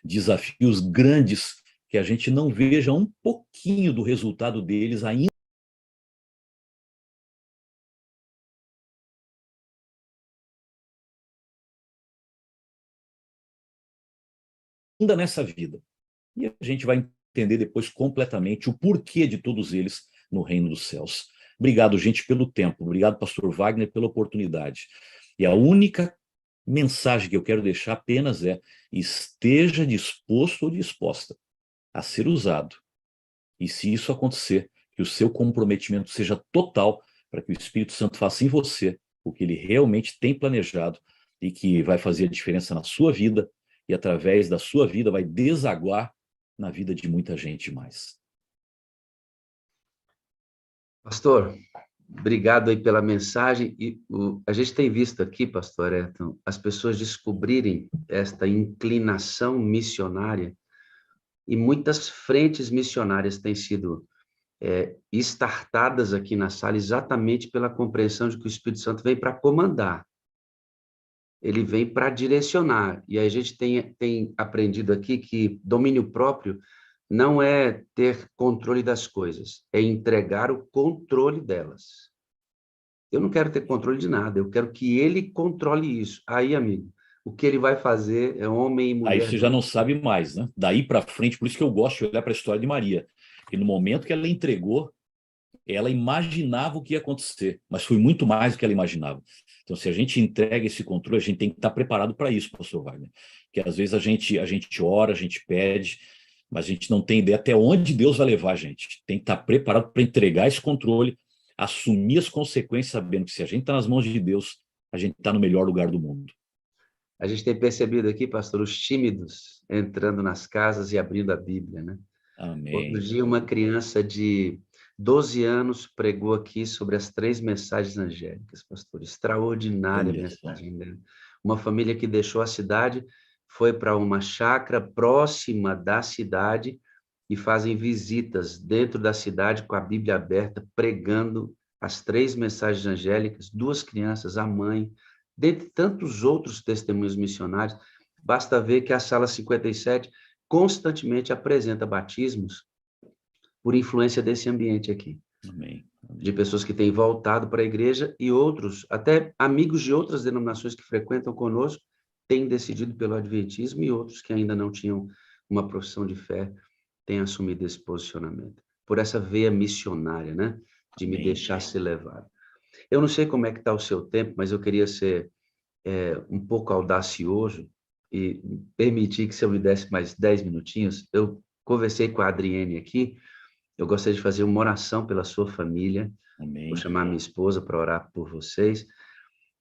desafios grandes que a gente não veja um pouquinho do resultado deles ainda nessa vida. E a gente vai entender depois completamente o porquê de todos eles no reino dos céus. Obrigado, gente, pelo tempo. Obrigado, pastor Wagner, pela oportunidade. E a única mensagem que eu quero deixar apenas é: esteja disposto ou disposta a ser usado. E se isso acontecer, que o seu comprometimento seja total para que o Espírito Santo faça em você o que ele realmente tem planejado e que vai fazer a diferença na sua vida e através da sua vida vai desaguar na vida de muita gente mais. Pastor, obrigado aí pela mensagem. E a gente tem visto aqui, pastor Ayrton, as pessoas descobrirem esta inclinação missionária e muitas frentes missionárias têm sido estartadas aqui na sala exatamente pela compreensão de que o Espírito Santo vem para comandar, ele vem para direcionar. E a gente tem aprendido aqui que domínio próprio não é ter controle das coisas, é entregar o controle delas. Eu não quero ter controle de nada, eu quero que ele controle isso. Aí, amigo, o que ele vai fazer é homem e Aí mulher. você já não sabe mais, né? Daí para frente, por isso que eu gosto de olhar para a história de Maria. Porque no momento que ela entregou, ela imaginava o que ia acontecer, mas foi muito mais do que ela imaginava. Então, se a gente entrega esse controle, a gente tem que estar preparado para isso, pastor Wagner. Porque às vezes a gente ora, a gente pede, mas a gente não tem ideia até onde Deus vai levar a gente. Tem que estar preparado para entregar esse controle, assumir as consequências, sabendo que se a gente está nas mãos de Deus, a gente está no melhor lugar do mundo. A gente tem percebido aqui, pastor, os tímidos entrando nas casas e abrindo a Bíblia, né? Outro Amém. dia, uma criança de 12 anos pregou aqui sobre as 3 mensagens angélicas, pastor. Extraordinária a Olha só. mensagem dela. Uma família que deixou a cidade, foi para uma chácara próxima da cidade e fazem visitas dentro da cidade com a Bíblia aberta, pregando as 3 mensagens angélicas, 2 crianças, a mãe, dentre tantos outros testemunhos missionários. Basta ver que a sala 57 constantemente apresenta batismos por influência desse ambiente aqui, Amém. de Amém. pessoas que têm voltado para a igreja e outros, até amigos de outras denominações que frequentam conosco, têm decidido pelo adventismo e outros que ainda não tinham uma profissão de fé têm assumido esse posicionamento. Por essa veia missionária, né? De me Amém. deixar ser levado. Eu não sei como é que está o seu tempo, mas eu queria ser um pouco audacioso e permitir que se eu me desse mais 10 minutinhos, eu conversei com a Adriene aqui, eu gostaria de fazer uma oração pela sua família, vou Amém. chamar minha esposa para orar por vocês,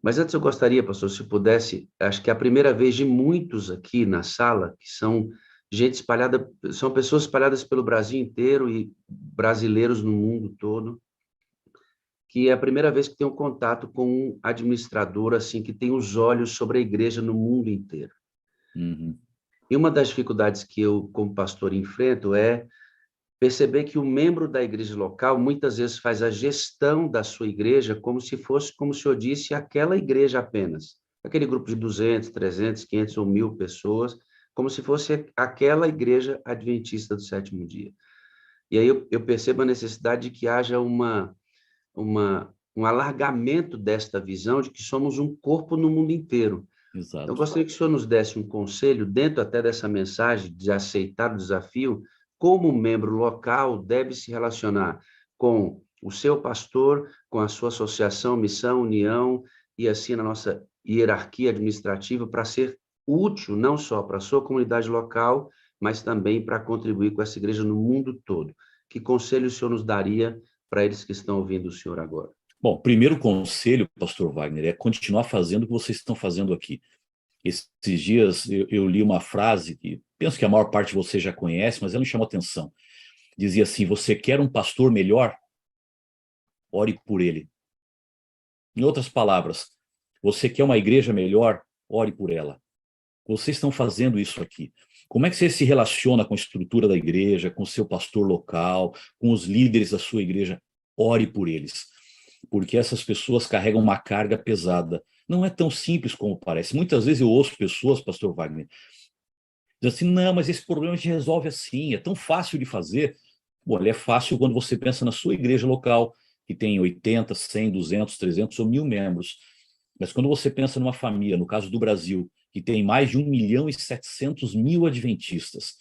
mas antes eu gostaria, pastor, se pudesse, acho que é a primeira vez de muitos aqui na sala, que são gente espalhada, são pessoas espalhadas pelo Brasil inteiro e brasileiros no mundo todo, que é a primeira vez que tem um contato com um administrador assim que tem os olhos sobre a igreja no mundo inteiro. Uhum. E uma das dificuldades que eu, como pastor, enfrento é perceber que o membro da igreja local muitas vezes faz a gestão da sua igreja como se fosse, como o senhor disse, aquela igreja apenas. Aquele grupo de 200, 300, 500 ou 1.000 pessoas, como se fosse aquela igreja adventista do sétimo dia. E aí eu percebo a necessidade de que haja um alargamento desta visão de que somos um corpo no mundo inteiro. Eu Exato. gostaria que o senhor nos desse um conselho, dentro até dessa mensagem de aceitar o desafio, como o membro local deve se relacionar com o seu pastor, com a sua associação, missão, união, e assim na nossa hierarquia administrativa, para ser útil não só para a sua comunidade local, mas também para contribuir com essa igreja no mundo todo. Que conselho o senhor nos daria para eles que estão ouvindo o senhor agora? Bom, primeiro conselho, pastor Wagner, é continuar fazendo o que vocês estão fazendo aqui. Esses dias eu li uma frase que penso que a maior parte de vocês já conhece, mas ela me chamou atenção. Dizia assim: você quer um pastor melhor? Ore por ele. Em outras palavras, você quer uma igreja melhor? Ore por ela. Vocês estão fazendo isso aqui. Como é que você se relaciona com a estrutura da igreja, com o seu pastor local, com os líderes da sua igreja? Ore por eles, porque essas pessoas carregam uma carga pesada. Não é tão simples como parece. Muitas vezes eu ouço pessoas, pastor Wagner, dizendo assim, não, mas esse problema a gente resolve assim, é tão fácil de fazer. Bom, ele é fácil quando você pensa na sua igreja local, que tem 80, 100, 200, 300 ou 1.000 membros. Mas quando você pensa numa família, no caso do Brasil, que tem mais de 1.700.000 adventistas,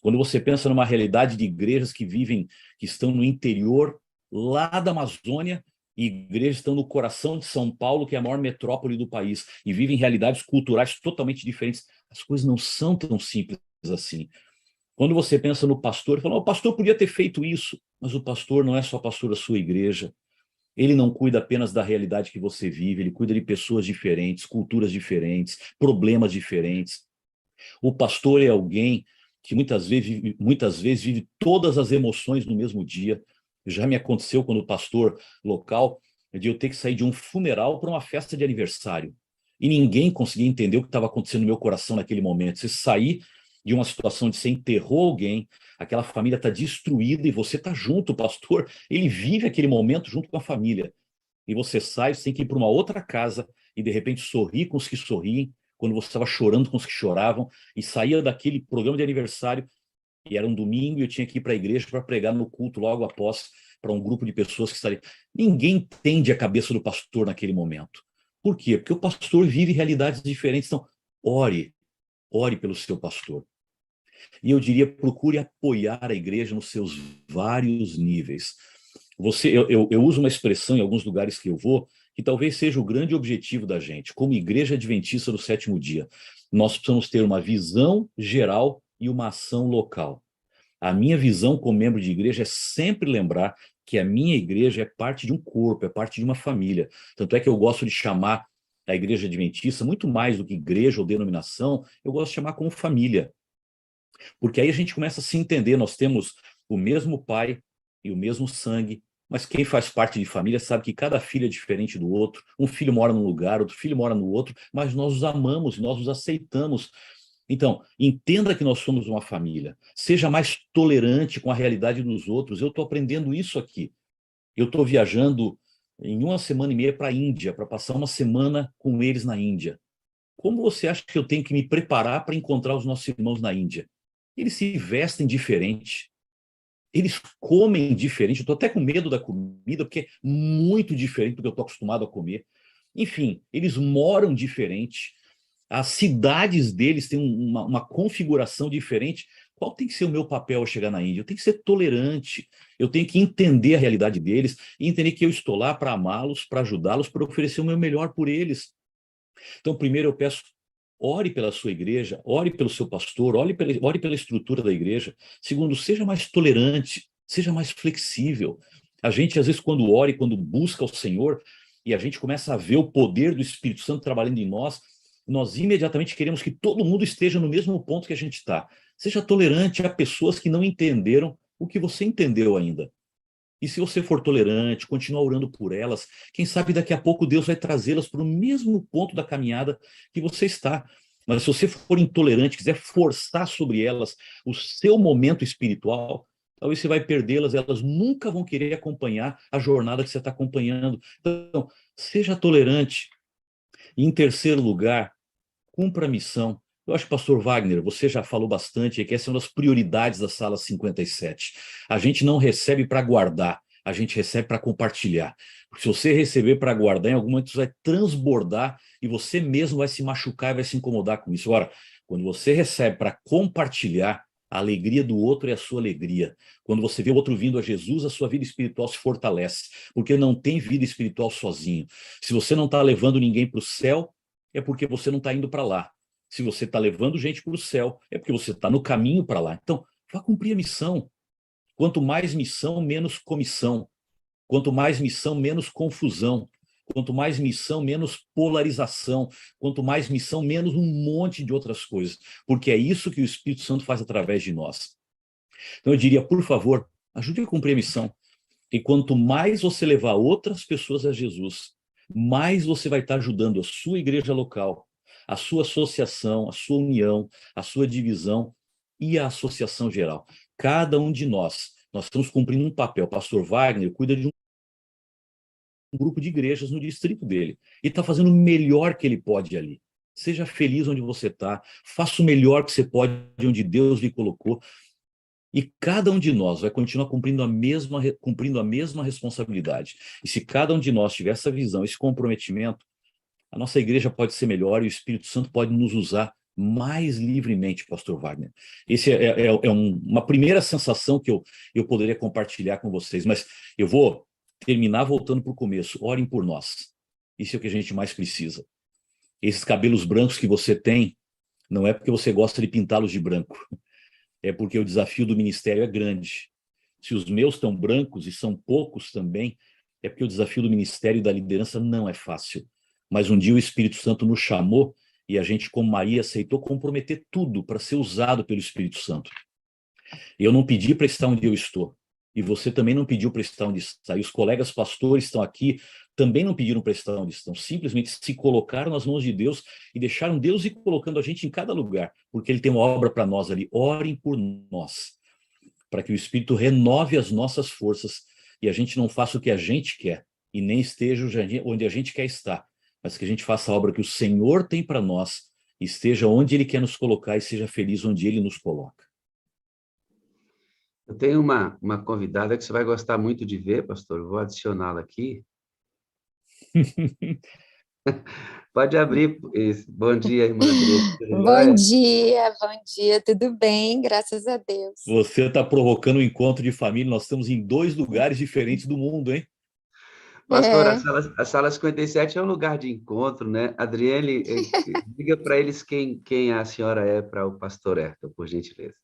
quando você pensa numa realidade de igrejas que vivem, que estão no interior, lá da Amazônia, e igrejas estão no coração de São Paulo, que é a maior metrópole do país, e vivem realidades culturais totalmente diferentes, as coisas não são tão simples assim. Quando você pensa no pastor, fala, o pastor podia ter feito isso, mas o pastor não é só pastor da sua igreja. Ele não cuida apenas da realidade que você vive, ele cuida de pessoas diferentes, culturas diferentes, problemas diferentes. O pastor é alguém que muitas vezes vive todas as emoções no mesmo dia. Já me aconteceu quando o pastor local, de eu ter que sair de um funeral para uma festa de aniversário. E ninguém conseguia entender o que estava acontecendo no meu coração naquele momento. Você sair de uma situação de você enterrou alguém, aquela família está destruída e você está junto, o pastor, ele vive aquele momento junto com a família. E você sai, você tem que ir para uma outra casa e de repente sorrir com os que sorriem, quando você estava chorando com os que choravam, e saía daquele programa de aniversário, e era um domingo, e eu tinha que ir para a igreja para pregar no culto logo após, para um grupo de pessoas que estaria. Ninguém entende a cabeça do pastor naquele momento. Por quê? Porque o pastor vive realidades diferentes. Então, ore pelo seu pastor. E eu diria, procure apoiar a igreja nos seus vários níveis. Eu uso uma expressão em alguns lugares que eu vou, que talvez seja o grande objetivo da gente, como igreja adventista do sétimo dia. Nós precisamos ter uma visão geral e uma ação local. A minha visão como membro de igreja é sempre lembrar que a minha igreja é parte de um corpo, é parte de uma família. Tanto é que eu gosto de chamar a igreja adventista, muito mais do que igreja ou denominação, eu gosto de chamar como família. Porque aí a gente começa a se entender, nós temos o mesmo pai e o mesmo sangue, mas quem faz parte de família sabe que cada filho é diferente do outro, um filho mora num lugar, outro filho mora no outro, mas nós os amamos, nós os aceitamos. Então, entenda que nós somos uma família, seja mais tolerante com a realidade dos outros. Eu estou aprendendo isso aqui. Eu estou viajando em 1 semana e meia para a Índia, para passar uma semana com eles na Índia. Como você acha que eu tenho que me preparar para encontrar os nossos irmãos na Índia? Eles se vestem diferente, eles comem diferente. Eu estou até com medo da comida, porque é muito diferente do que eu estou acostumado a comer. Enfim, eles moram diferente. As cidades deles têm uma configuração diferente. Qual tem que ser o meu papel ao chegar na Índia? Eu tenho que ser tolerante, eu tenho que entender a realidade deles e entender que eu estou lá para amá-los, para ajudá-los, para oferecer o meu melhor por eles. Então, primeiro eu peço, ore pela sua igreja, ore pelo seu pastor, ore pela estrutura da igreja. Segundo, seja mais tolerante, seja mais flexível. A gente, às vezes, quando ora e quando busca o Senhor, e a gente começa a ver o poder do Espírito Santo trabalhando em nós, nós imediatamente queremos que todo mundo esteja no mesmo ponto que a gente está. Seja tolerante a pessoas que não entenderam o que você entendeu ainda. E se você for tolerante, continuar orando por elas, quem sabe daqui a pouco Deus vai trazê-las para o mesmo ponto da caminhada que você está. Mas se você for intolerante, quiser forçar sobre elas o seu momento espiritual, talvez você vai perdê-las, elas nunca vão querer acompanhar a jornada que você está acompanhando. Então, seja tolerante. E em terceiro lugar, cumpra a missão. Eu acho que, pastor Wagner, você já falou bastante, que essa é uma das prioridades da Sala 57. A gente não recebe para guardar, a gente recebe para compartilhar. Porque se você receber para guardar, em algum momento você vai transbordar e você mesmo vai se machucar e vai se incomodar com isso. Agora, quando você recebe para compartilhar, a alegria do outro é a sua alegria. Quando você vê o outro vindo a Jesus, a sua vida espiritual se fortalece, porque não tem vida espiritual sozinho. Se você não está levando ninguém para o céu, é porque você não está indo para lá. Se você está levando gente para o céu, é porque você está no caminho para lá. Então, vá cumprir a missão. Quanto mais missão, menos comissão. Quanto mais missão, menos confusão. Quanto mais missão, menos polarização. Quanto mais missão, menos um monte de outras coisas. Porque é isso que o Espírito Santo faz através de nós. Então, eu diria, por favor, ajude a cumprir a missão. E quanto mais você levar outras pessoas a Jesus, mais você vai estar ajudando a sua igreja local a sua associação, a sua união, a sua divisão e a associação geral. Cada um de nós estamos cumprindo um papel. O pastor Wagner cuida de um grupo de igrejas no distrito dele e está fazendo o melhor que ele pode ali. Seja feliz onde você está, faça o melhor que você pode onde Deus lhe colocou. E cada um de nós vai continuar cumprindo a mesma responsabilidade. E se cada um de nós tiver essa visão, esse comprometimento, a nossa igreja pode ser melhor e o Espírito Santo pode nos usar mais livremente, pastor Wagner. Esse uma primeira sensação que eu poderia compartilhar com vocês, mas eu vou terminar voltando para o começo. Orem por nós. Isso é o que a gente mais precisa. Esses cabelos brancos que você tem, não é porque você gosta de pintá-los de branco. É porque o desafio do ministério é grande. Se os meus estão brancos, e são poucos também, é porque o desafio do ministério e da liderança não é fácil. Mas um dia o Espírito Santo nos chamou e a gente, como Maria, aceitou comprometer tudo para ser usado pelo Espírito Santo. Eu não pedi para estar onde eu estou. E você também não pediu para estar onde está. E os colegas pastores estão aqui, também não pediram para estar onde estão. Simplesmente se colocaram nas mãos de Deus e deixaram Deus ir colocando a gente em cada lugar, porque Ele tem uma obra para nós ali. Orem por nós, para que o Espírito renove as nossas forças e a gente não faça o que a gente quer e nem esteja onde a gente quer estar, mas que a gente faça a obra que o Senhor tem para nós, esteja onde Ele quer nos colocar e seja feliz onde Ele nos coloca. Eu tenho uma convidada que você vai gostar muito de ver, pastor. Eu vou adicioná-la aqui. Pode abrir. Bom dia, irmã Adriana. Bom dia, tudo bem? Graças a Deus. Você está provocando um encontro de família. Nós estamos em 2 lugares diferentes do mundo, hein? Pastor, a sala 57 é um lugar de encontro, né? Adriele, diga para eles quem a senhora é para o pastor Ayrton, por gentileza.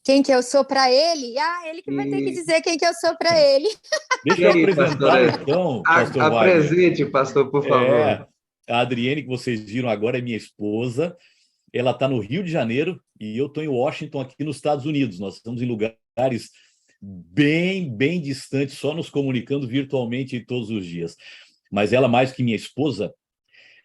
Quem que eu sou para ele? Ele que vai ter que dizer quem que eu sou para ele. Deixa eu apresentar, então, pastor Wagner. Apresente, pastor, por favor. A Adriene, que vocês viram agora, é minha esposa. Ela está no Rio de Janeiro e eu estou em Washington, aqui nos Estados Unidos. Nós estamos em lugares bem distantes, só nos comunicando virtualmente todos os dias. Mas ela, mais que minha esposa,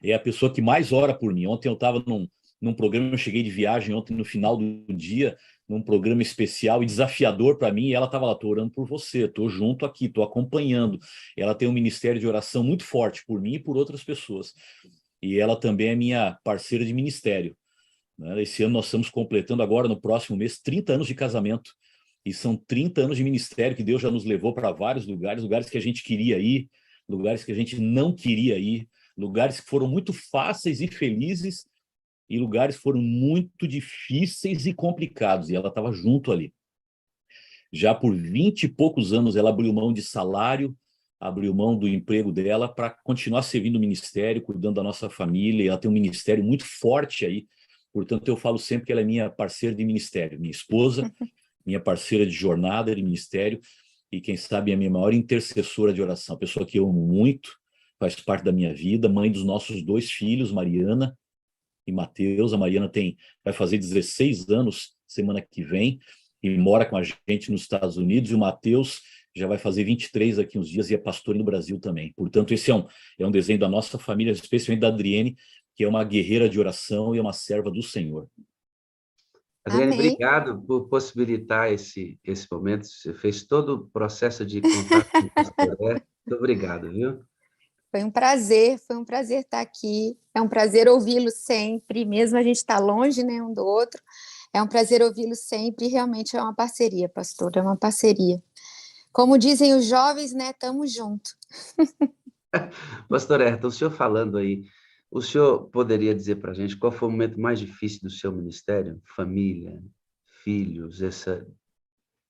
é a pessoa que mais ora por mim. Ontem eu estava num programa, eu cheguei de viagem ontem no final do dia, num programa especial e desafiador para mim, e ela estava lá: estou orando por você, estou junto aqui, estou acompanhando. Ela tem um ministério de oração muito forte por mim e por outras pessoas. E ela também é minha parceira de ministério. Esse ano nós estamos completando agora, no próximo mês, 30 anos de casamento. E são 30 anos de ministério que Deus já nos levou para vários lugares, lugares que a gente queria ir, lugares que a gente não queria ir, lugares que foram muito fáceis e felizes, e lugares foram muito difíceis e complicados, e ela estava junto ali. Já por 20 e poucos anos, ela abriu mão de salário, abriu mão do emprego dela para continuar servindo o ministério, cuidando da nossa família, e ela tem um ministério muito forte aí. Portanto, eu falo sempre que ela é minha parceira de ministério, minha esposa, minha parceira de jornada de ministério, e quem sabe a minha maior intercessora de oração, a pessoa que eu amo muito, faz parte da minha vida, mãe dos nossos 2 filhos, Mariana e Mateus. A Mariana vai fazer 16 anos semana que vem e mora com a gente nos Estados Unidos, e o Mateus já vai fazer 23 daqui uns dias e é pastor no Brasil também. Portanto, esse é um desenho da nossa família, especialmente da Adriene, que é uma guerreira de oração e é uma serva do Senhor. Adriane, obrigado por possibilitar esse momento. Você fez todo o processo de contato com o pastor. Muito obrigado, viu? Foi um prazer estar aqui. É um prazer ouvi-lo sempre, mesmo a gente está longe, né, um do outro. É um prazer ouvi-lo sempre, e realmente é uma parceria, pastor, é uma parceria. Como dizem os jovens, né, estamos juntos. Pastor Ayrton, o senhor falando aí, o senhor poderia dizer para a gente qual foi o momento mais difícil do seu ministério? Família, filhos,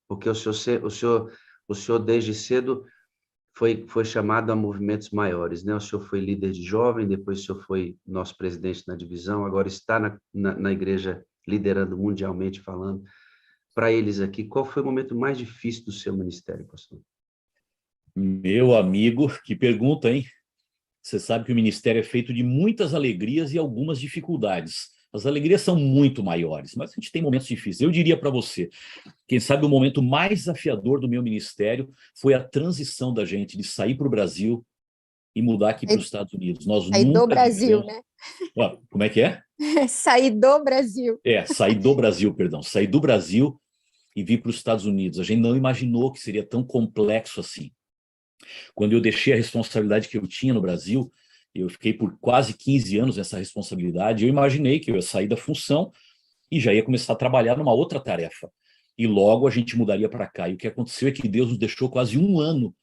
porque o senhor desde cedo foi chamado a movimentos maiores, né? O senhor foi líder de jovem, depois o senhor foi nosso presidente na divisão, agora está na igreja liderando mundialmente falando. Para eles aqui, qual foi o momento mais difícil do seu ministério, pastor? Meu amigo, que pergunta, hein? Você sabe que o ministério é feito de muitas alegrias e algumas dificuldades. As alegrias são muito maiores, mas a gente tem momentos difíceis. Eu diria para você, quem sabe o momento mais desafiador do meu ministério foi a transição da gente de sair para o Brasil e mudar aqui para os Estados Unidos. Nós Sair do nunca Brasil, vivemos... né? Ah, como é que é? Sair do Brasil. Sair do Brasil, perdão. Sair do Brasil e vir para os Estados Unidos. A gente não imaginou que seria tão complexo assim. Quando eu deixei a responsabilidade que eu tinha no Brasil, eu fiquei por quase 15 anos nessa responsabilidade, eu imaginei que eu ia sair da função e já ia começar a trabalhar numa outra tarefa. E logo a gente mudaria para cá. E o que aconteceu é que Deus nos deixou quase um ano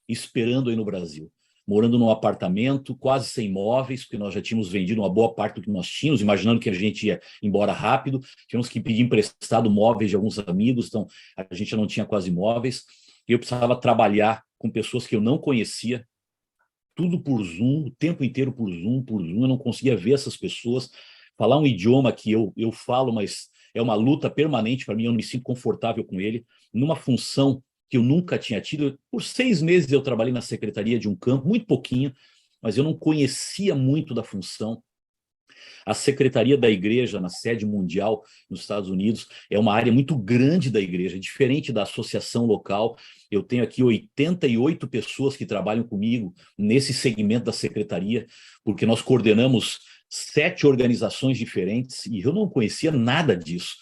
esperando aí no Brasil, morando num apartamento, quase sem móveis, porque nós já tínhamos vendido uma boa parte do que nós tínhamos, imaginando que a gente ia embora rápido, tínhamos que pedir emprestado móveis de alguns amigos, então a gente já não tinha quase móveis, e eu precisava trabalhar com pessoas que eu não conhecia, tudo por Zoom, o tempo inteiro por Zoom, eu não conseguia ver essas pessoas, falar um idioma que eu falo, mas é uma luta permanente para mim, eu não me sinto confortável com ele, numa função que eu nunca tinha tido. Por 6 meses eu trabalhei na secretaria de um campo, muito pouquinho, mas eu não conhecia muito da função. A secretaria da igreja, na sede mundial nos Estados Unidos, é uma área muito grande da igreja, diferente da associação local. Eu tenho aqui 88 pessoas que trabalham comigo nesse segmento da secretaria, porque nós coordenamos 7 organizações diferentes e eu não conhecia nada disso.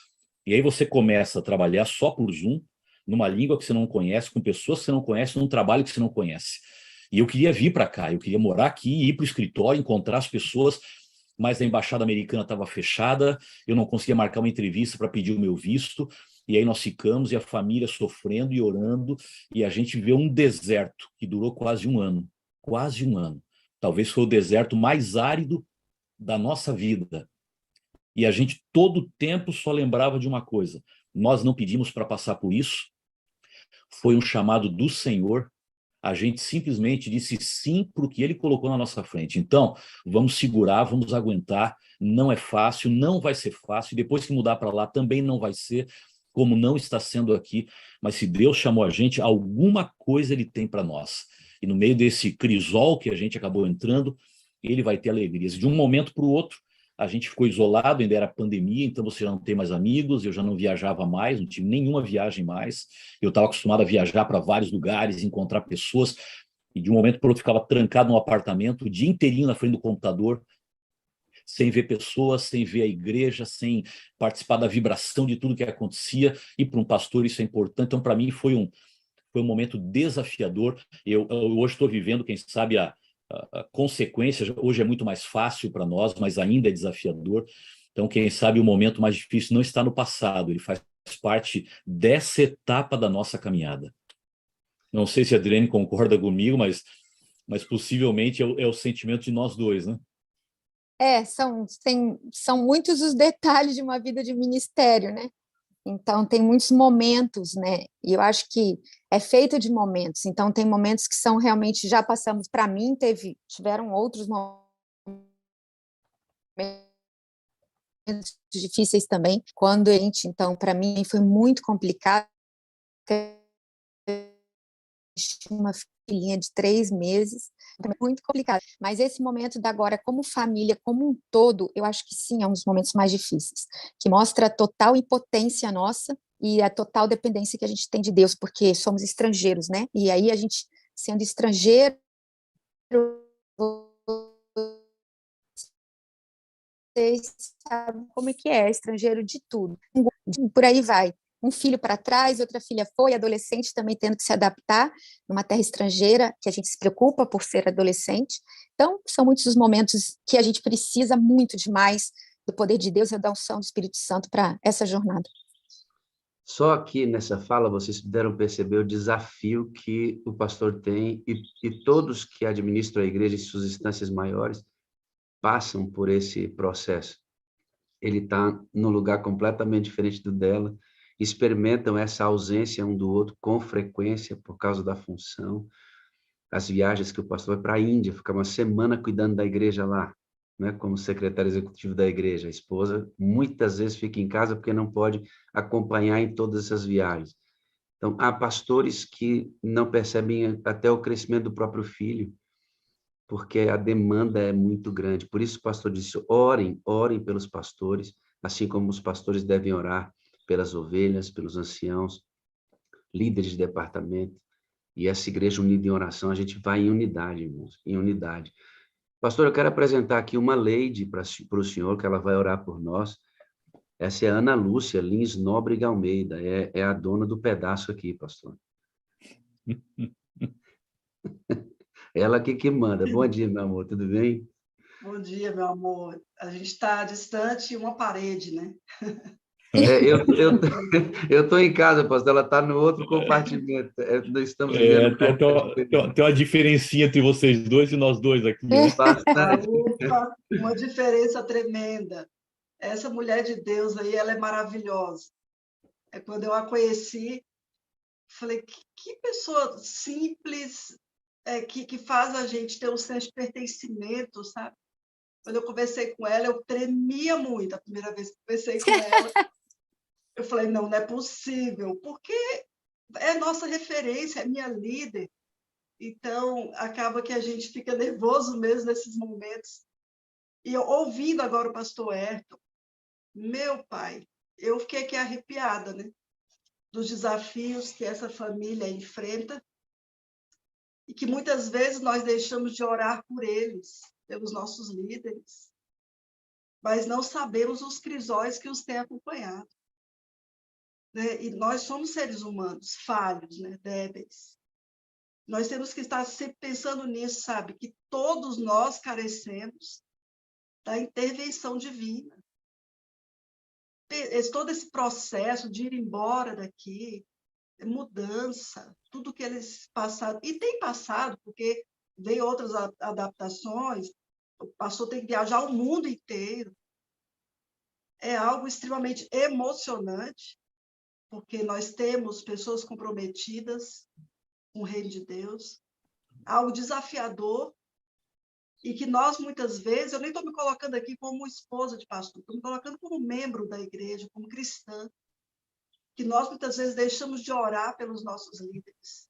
E aí você começa a trabalhar só por Zoom, numa língua que você não conhece, com pessoas que você não conhece, num trabalho que você não conhece. E eu queria vir para cá, eu queria morar aqui, ir para o escritório, encontrar as pessoas, mas a embaixada americana estava fechada, eu não conseguia marcar uma entrevista para pedir o meu visto, e aí nós ficamos, e a família sofrendo e orando, e a gente vê um deserto que durou quase um ano. Talvez foi o deserto mais árido da nossa vida. E a gente todo o tempo só lembrava de uma coisa: nós não pedimos para passar por isso, foi um chamado do Senhor, a gente simplesmente disse sim para o que ele colocou na nossa frente. Então, vamos segurar, vamos aguentar, não é fácil, não vai ser fácil, depois que mudar para lá também não vai ser, como não está sendo aqui, mas se Deus chamou a gente, alguma coisa ele tem para nós. E no meio desse crisol que a gente acabou entrando, ele vai ter alegrias. De um momento para o outro, a gente ficou isolado, ainda era pandemia, então você já não tem mais amigos, eu já não viajava mais, não tive nenhuma viagem mais, eu estava acostumado a viajar para vários lugares, encontrar pessoas, e de um momento para o outro ficava trancado num apartamento, o dia inteirinho na frente do computador, sem ver pessoas, sem ver a igreja, sem participar da vibração de tudo que acontecia, e para um pastor isso é importante. Então, para mim, foi um momento desafiador. Eu hoje estou vivendo, quem sabe, a consequência. Hoje é muito mais fácil para nós, mas ainda é desafiador. Então, quem sabe o momento mais difícil não está no passado, ele faz parte dessa etapa da nossa caminhada. Não sei se a Adriane concorda comigo, mas possivelmente é o sentimento de nós dois, né? São muitos os detalhes de uma vida de ministério, né? Então, tem muitos momentos, né? E eu acho que é feito de momentos. Então, tem momentos que são realmente, já passamos, para mim, tiveram outros momentos difíceis também, quando a gente, então, para mim, foi muito complicado. Uma filhinha de 3 meses, muito complicado. Mas esse momento da agora, como família, como um todo, eu acho que sim, é um dos momentos mais difíceis, que mostra a total impotência nossa e a total dependência que a gente tem de Deus, porque somos estrangeiros, né? E aí a gente, sendo estrangeiro, vocês sabem como é que é, estrangeiro de tudo. Por aí vai. Um filho para trás, outra filha foi, adolescente também tendo que se adaptar numa terra estrangeira, que a gente se preocupa por ser adolescente. Então, são muitos os momentos que a gente precisa muito demais do poder de Deus e da unção do Espírito Santo para essa jornada. Só aqui nessa fala vocês puderam perceber o desafio que o pastor tem e todos que administram a igreja em suas instâncias maiores passam por esse processo. Ele está num lugar completamente diferente do dela, experimentam essa ausência um do outro com frequência por causa da função. As viagens que o pastor vai para a Índia, fica uma semana cuidando da igreja lá, né, como secretário executivo da igreja. A esposa muitas vezes fica em casa porque não pode acompanhar em todas essas viagens. Então, há pastores que não percebem até o crescimento do próprio filho, porque a demanda é muito grande. Por isso o pastor disse, orem pelos pastores, assim como os pastores devem orar pelas ovelhas, pelos anciãos, líderes de departamento. E essa igreja unida em oração, a gente vai em unidade, irmãos, em unidade. Pastor, eu quero apresentar aqui uma lady para o senhor, que ela vai orar por nós. Essa é a Ana Lúcia Lins Nóbrega Almeida, é a dona do pedaço aqui, pastor. Ela aqui que manda. Bom dia, meu amor, tudo bem? Bom dia, meu amor. A gente está distante uma parede, né? Eu tô em casa, pastor, ela está no outro compartimento. Nós estamos vivendo Tem uma diferencinha entre vocês dois e nós dois aqui, né? bastante. Ufa, uma diferença tremenda. Essa mulher de Deus aí, ela é maravilhosa. É quando eu a conheci, falei, que pessoa simples, que faz a gente ter um senso de pertencimento, sabe? Quando eu conversei com ela, eu tremia muito. A primeira vez que conversei com ela, eu falei, não é possível, porque é nossa referência, é minha líder. Então, acaba que a gente fica nervoso mesmo nesses momentos. E eu, ouvindo agora o pastor Ayrton, meu pai, eu fiquei aqui arrepiada, né? Dos desafios que essa família enfrenta e que muitas vezes nós deixamos de orar por eles, pelos nossos líderes, mas não sabemos os crisóis que os têm acompanhado. Né? E nós somos seres humanos, falhos, né? Débeis. Nós temos que estar sempre pensando nisso, sabe? Que todos nós carecemos da intervenção divina. Todo esse processo de ir embora daqui, mudança, tudo que eles passaram, e tem passado, porque veio outras adaptações, o pastor tem que viajar o mundo inteiro. É algo extremamente emocionante, porque nós temos pessoas comprometidas com o reino de Deus, algo desafiador, e que nós, muitas vezes, eu nem estou me colocando aqui como esposa de pastor, estou me colocando como membro da igreja, como cristã, que nós, muitas vezes, deixamos de orar pelos nossos líderes.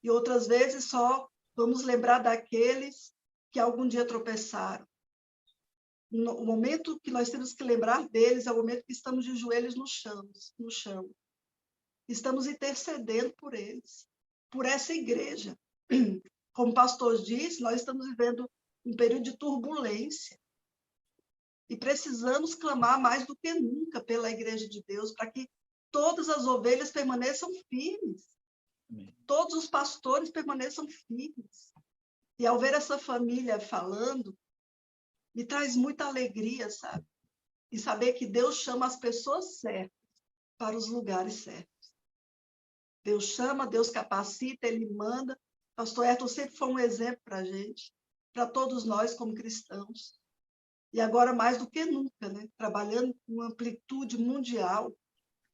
E outras vezes só vamos lembrar daqueles que algum dia tropeçaram. O momento que nós temos que lembrar deles é o momento que estamos de joelhos no chão. Estamos intercedendo por eles, por essa igreja. Como o pastor disse, nós estamos vivendo um período de turbulência e precisamos clamar mais do que nunca pela igreja de Deus, para que todas as ovelhas permaneçam firmes, todos os pastores permaneçam firmes. E ao ver essa família falando, me traz muita alegria, sabe? E saber que Deus chama as pessoas certas para os lugares certos. Deus chama, Deus capacita, Ele manda. Pastor Ayrton sempre foi um exemplo para a gente, para todos nós como cristãos. E agora, mais do que nunca, né? Trabalhando com amplitude mundial,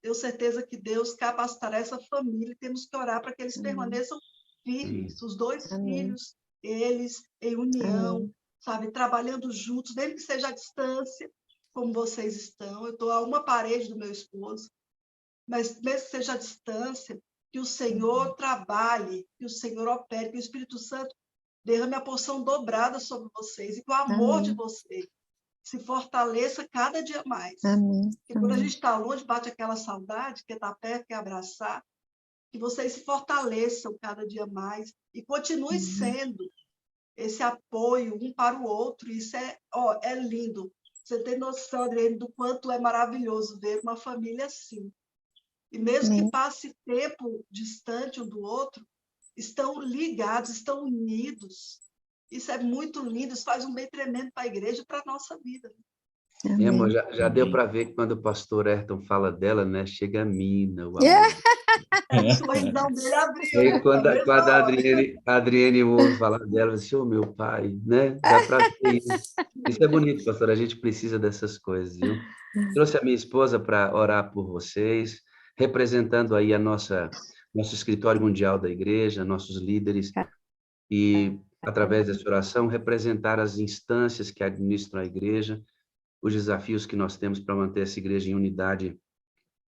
tenho certeza que Deus capacitará essa família e temos que orar para que eles permaneçam firmes, os dois filhos, eles em união, sabe? Trabalhando juntos, mesmo que seja à distância, como vocês estão. Eu estou a uma parede do meu esposo, mas mesmo que seja à distância, que o Senhor trabalhe, que o Senhor opere, que o Espírito Santo derrame a porção dobrada sobre vocês e que o amor de vocês se fortaleça cada dia mais. Porque quando a gente está longe, bate aquela saudade, quer estar perto, quer abraçar, que vocês se fortaleçam cada dia mais e continuem sendo esse apoio um para o outro. Isso é lindo. Você tem noção, Adriane, do quanto é maravilhoso ver uma família assim. E mesmo que passe tempo distante um do outro, estão ligados, estão unidos. Isso é muito lindo, isso faz um bem tremendo para a igreja e para a nossa vida. Amor, já deu para ver que quando o pastor Ayrton fala dela, né? Chega a mina, o amor. O sorrisão dele abriu, né? Quando a Adriane ouve falar dela, assim, oh, meu pai, né? Dá para ver isso. Isso é bonito, pastor, a gente precisa dessas coisas, viu? Trouxe a minha esposa para orar por vocês, representando aí nosso escritório mundial da igreja, nossos líderes, e através dessa oração representar as instâncias que administram a igreja, os desafios que nós temos para manter essa igreja em unidade,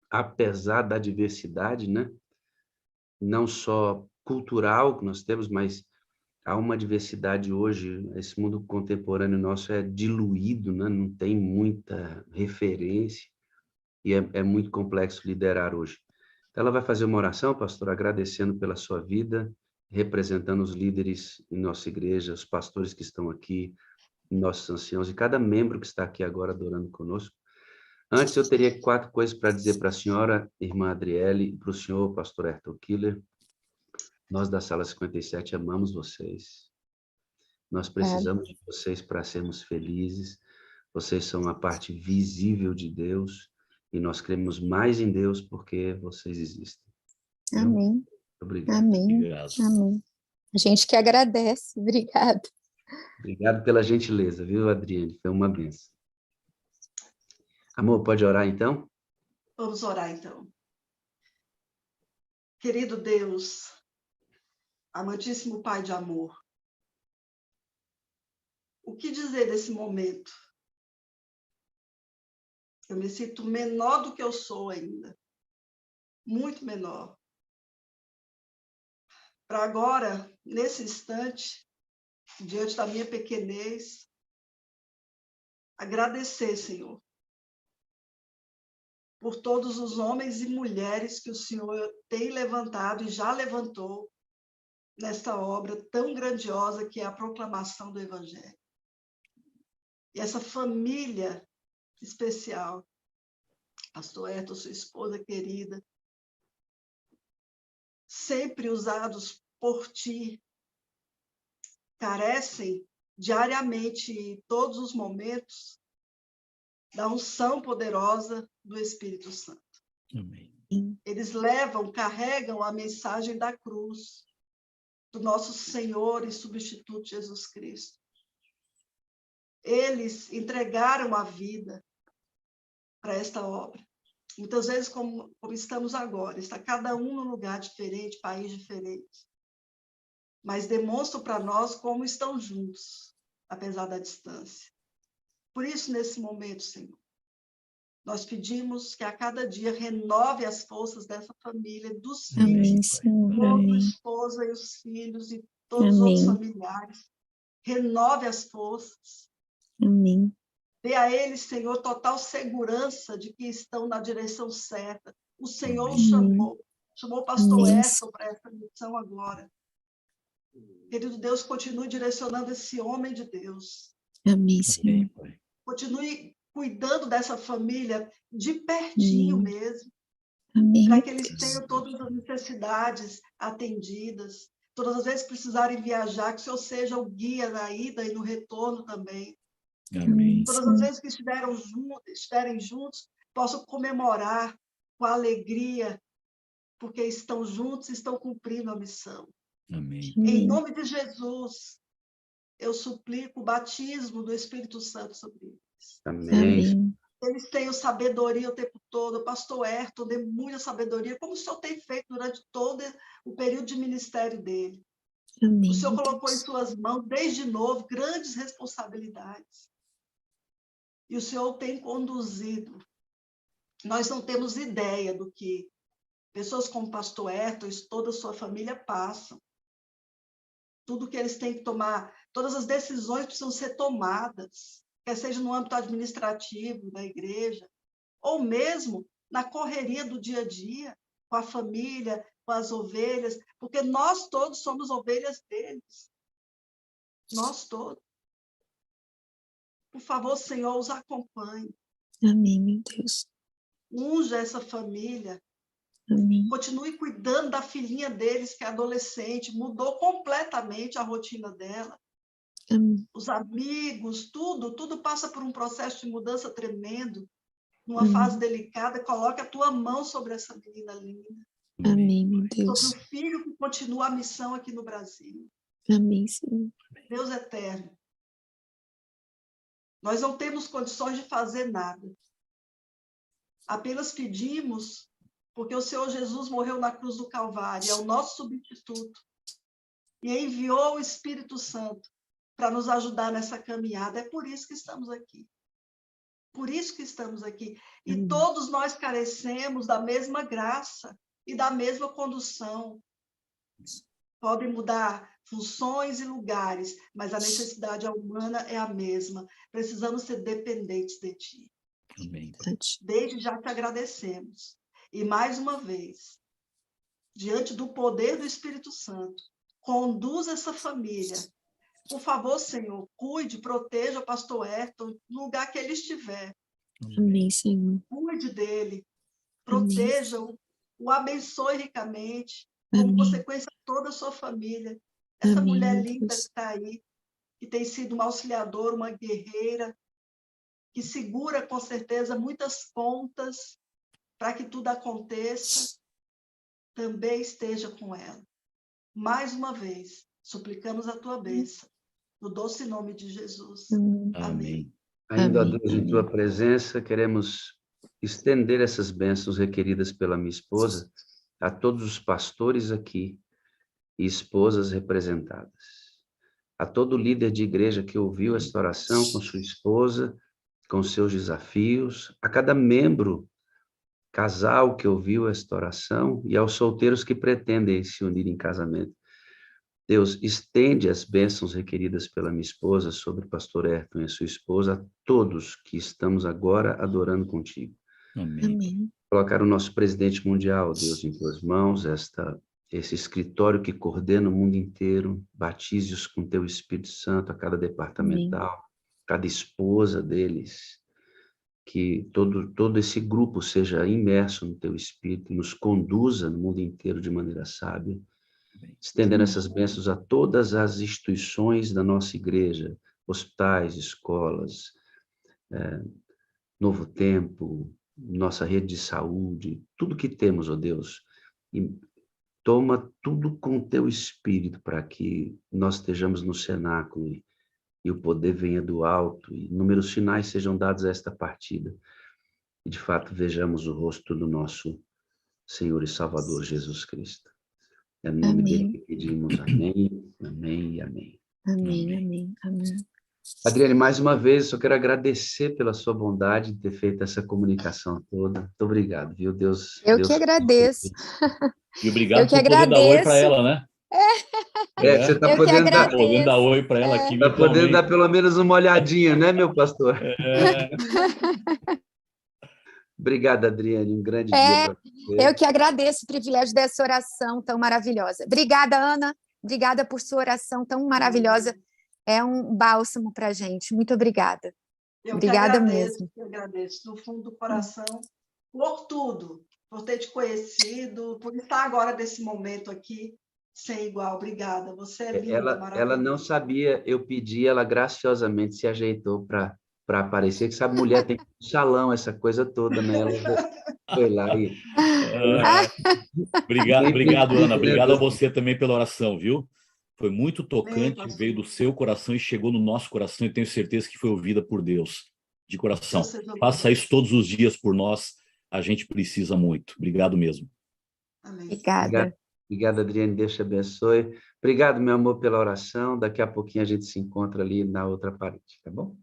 apesar da diversidade, né? Não só cultural que nós temos, mas há uma diversidade hoje. Esse mundo contemporâneo nosso é diluído, né? Não tem muita referência e é muito complexo liderar hoje. Ela vai fazer uma oração, pastor, agradecendo pela sua vida, representando os líderes em nossa igreja, os pastores que estão aqui, nossos anciãos e cada membro que está aqui agora adorando conosco. Antes, eu teria 4 coisas para dizer para a senhora, irmã Adriele, e para o senhor, pastor Ayrton Killer. Nós da Sala 57 amamos vocês. Nós precisamos de vocês para sermos felizes. Vocês são a parte visível de Deus e nós cremos mais em Deus porque vocês existem. Amém. Obrigado. Amém. Obrigado. Amém. A gente que agradece. Obrigada. Obrigado pela gentileza, viu, Adriane? Foi uma bênção. Amor, pode orar então? Vamos orar, então. Querido Deus, amantíssimo Pai de amor, o que dizer desse momento? Eu me sinto menor do que eu sou ainda, muito menor. Para agora, nesse instante, diante da minha pequenez, agradecer, Senhor, por todos os homens e mulheres que o Senhor tem levantado e já levantou nesta obra tão grandiosa que é a proclamação do Evangelho. E essa família especial, pastor Ayrton, sua esposa querida, sempre usados por ti, carecem diariamente, em todos os momentos, da unção poderosa do Espírito Santo. Amém. Eles levam, carregam a mensagem da cruz, do nosso Senhor e substituto Jesus Cristo. Eles entregaram a vida para esta obra. Muitas vezes, como estamos agora, está cada um num lugar diferente, país diferente, mas demonstram para nós como estão juntos, apesar da distância. Por isso, nesse momento, Senhor, nós pedimos que a cada dia renove as forças dessa família, dos filhos, Amém, Senhor. toda a Amém. esposa e os filhos e todos os outros familiares. Renove as forças. Amém. Dê a eles, Senhor, total segurança de que estão na direção certa. O Senhor os chamou o pastor Amém. Ayrton para essa missão agora. Querido Deus, continue direcionando esse homem de Deus. Amém, Senhor. Amém, Pai. Continue cuidando dessa família de pertinho mesmo, Amém. para que eles tenham todas as necessidades atendidas. Todas as vezes que precisarem viajar, que o Senhor seja o guia na ida e no retorno também. Amém. Todas as vezes que estiverem juntos, possam comemorar com alegria, porque estão juntos e estão cumprindo a missão. Amém. Em nome de Jesus, eu suplico o batismo do Espírito Santo sobre eles. Amém. Eles tenham sabedoria o tempo todo. O pastor Ayrton dê muita sabedoria, como o Senhor tem feito durante todo o período de ministério dele. Amém. O Senhor colocou em suas mãos, desde novo, grandes responsabilidades. E o Senhor tem conduzido. Nós não temos ideia do que pessoas como o pastor Ayrton e toda a sua família passam. Tudo que eles têm que tomar, todas as decisões precisam ser tomadas, quer seja no âmbito administrativo da igreja, ou mesmo na correria do dia a dia, com a família, com as ovelhas, porque nós todos somos ovelhas deles. Nós todos. Por favor, Senhor, os acompanhe. Amém, meu Deus. Unja essa família. Amém. Continue cuidando da filhinha deles, que é adolescente, mudou completamente a rotina dela. Amém. Os amigos, tudo passa por um processo de mudança tremendo, numa fase delicada. Coloque a tua mão sobre essa menina linda. Amém, meu Deus. Sobre o filho que continua a missão aqui no Brasil. Amém, Senhor. Deus eterno, nós não temos condições de fazer nada. Apenas pedimos, porque o Senhor Jesus morreu na cruz do Calvário, é o nosso substituto, e enviou o Espírito Santo para nos ajudar nessa caminhada. É por isso que estamos aqui. Por isso que estamos aqui. E todos nós carecemos da mesma graça e da mesma condução. Podem mudar funções e lugares, mas a necessidade humana é a mesma. Precisamos ser dependentes de ti. Amém. Desde já te agradecemos. E mais uma vez, diante do poder do Espírito Santo. Conduz essa família. Por favor, Senhor, cuide, proteja o pastor Ayrton no lugar que ele estiver. Amém, Senhor. Cuide dele, proteja-o, o abençoe ricamente, como Amém. consequência toda a sua família. Essa Amém, mulher meu linda que Deus. está aí, que tem sido uma auxiliadora, uma guerreira, que segura com certeza muitas pontas para que tudo aconteça, também esteja com ela. Mais uma vez, suplicamos a tua bênção, no doce nome de Jesus. Amém. Amém. Ainda, ó Amém. Deus, em tua presença, queremos estender essas bênçãos requeridas pela minha esposa a todos os pastores aqui e esposas representadas. A todo líder de igreja que ouviu esta oração com sua esposa, com seus desafios, a cada membro, casal que ouviu esta oração e aos solteiros que pretendem se unir em casamento. Deus, estende as bênçãos requeridas pela minha esposa sobre o pastor Ayrton e a sua esposa, a todos que estamos agora adorando contigo. Amém. Amém. Colocar o nosso presidente mundial, Deus, em tuas mãos, esse escritório que coordena o mundo inteiro, batize-os com teu Espírito Santo a cada departamental, cada esposa deles, que todo esse grupo seja imerso no teu Espírito e nos conduza no mundo inteiro de maneira sábia, estendendo essas bênçãos a todas as instituições da nossa igreja, hospitais, escolas, Novo Tempo, nossa rede de saúde, tudo que temos, ó Deus, e toma tudo com teu Espírito para que nós estejamos no cenáculo e o poder venha do alto e inúmeros sinais sejam dados a esta partida e de fato vejamos o rosto do nosso Senhor e Salvador Jesus Cristo. É no nome dele que pedimos. Amém, amém e amém. Amém, amém, amém. Adriane, mais uma vez, só quero agradecer pela sua bondade de ter feito essa comunicação toda. Muito obrigado, viu? Deus. Eu que agradeço. E obrigado Eu que por poder dar oi agradeço. para ela, né? Você está Eu que podendo dar, agradeço. Podendo dar oi para ela aqui. tá podendo virtualmente. dar pelo menos uma olhadinha, né, meu pastor? É, Obrigado, Adriane. Um grande dia para você. Eu que agradeço o privilégio dessa oração tão maravilhosa. Obrigada, Ana. Obrigada por sua oração tão maravilhosa. É um bálsamo para a gente. Muito obrigada. Obrigada mesmo. Eu agradeço, do fundo do coração, por tudo, por ter te conhecido, por estar agora nesse momento aqui, sem igual. Obrigada. Você é linda, maravilhosa. Ela não sabia, eu pedi, ela graciosamente se ajeitou para aparecer, que sabe, mulher tem um salão, essa coisa toda, né? Ela foi lá e... Obrigado, Ana. Obrigado a você também pela oração, viu? Foi muito tocante, veio do seu coração e chegou no nosso coração e tenho certeza que foi ouvida por Deus, de coração. Faça isso todos os dias por nós, a gente precisa muito. Obrigado mesmo. Amém. Obrigada. Obrigado, Adriane, Deus te abençoe. Obrigado, meu amor, pela oração. Daqui a pouquinho a gente se encontra ali na outra parede, tá bom?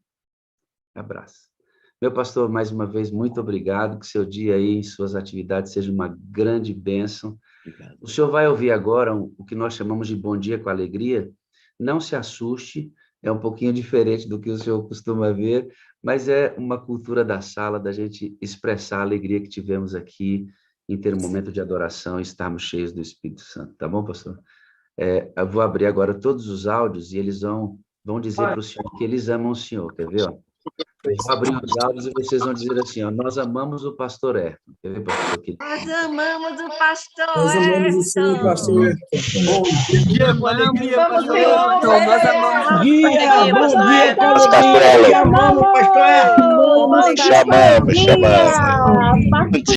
Abraço. Meu pastor, mais uma vez, muito obrigado, que seu dia aí, em suas atividades, seja uma grande bênção. Obrigado. O senhor vai ouvir agora o que nós chamamos de Bom Dia com Alegria. Não se assuste, é um pouquinho diferente do que o senhor costuma ver, mas é uma cultura da sala, da gente expressar a alegria que tivemos aqui em ter um momento de adoração e estarmos cheios do Espírito Santo. Tá bom, pastor? Eu vou abrir agora todos os áudios e eles vão dizer para o senhor que eles amam o senhor, quer ver? Ó? Eu vou abrir os áudios e vocês vão dizer assim, ó, nós amamos o pastor Ayrton. Quer ver, pastor? Aqui? Nós amamos o pastor Nós amamos o Senhor, pastor Ayrton. Bom dia, com alegria, pastor. Nós amamos Bom dia, com Pastor alegria. Ellen. Chamamos, pastor Ayrton. Chamamos.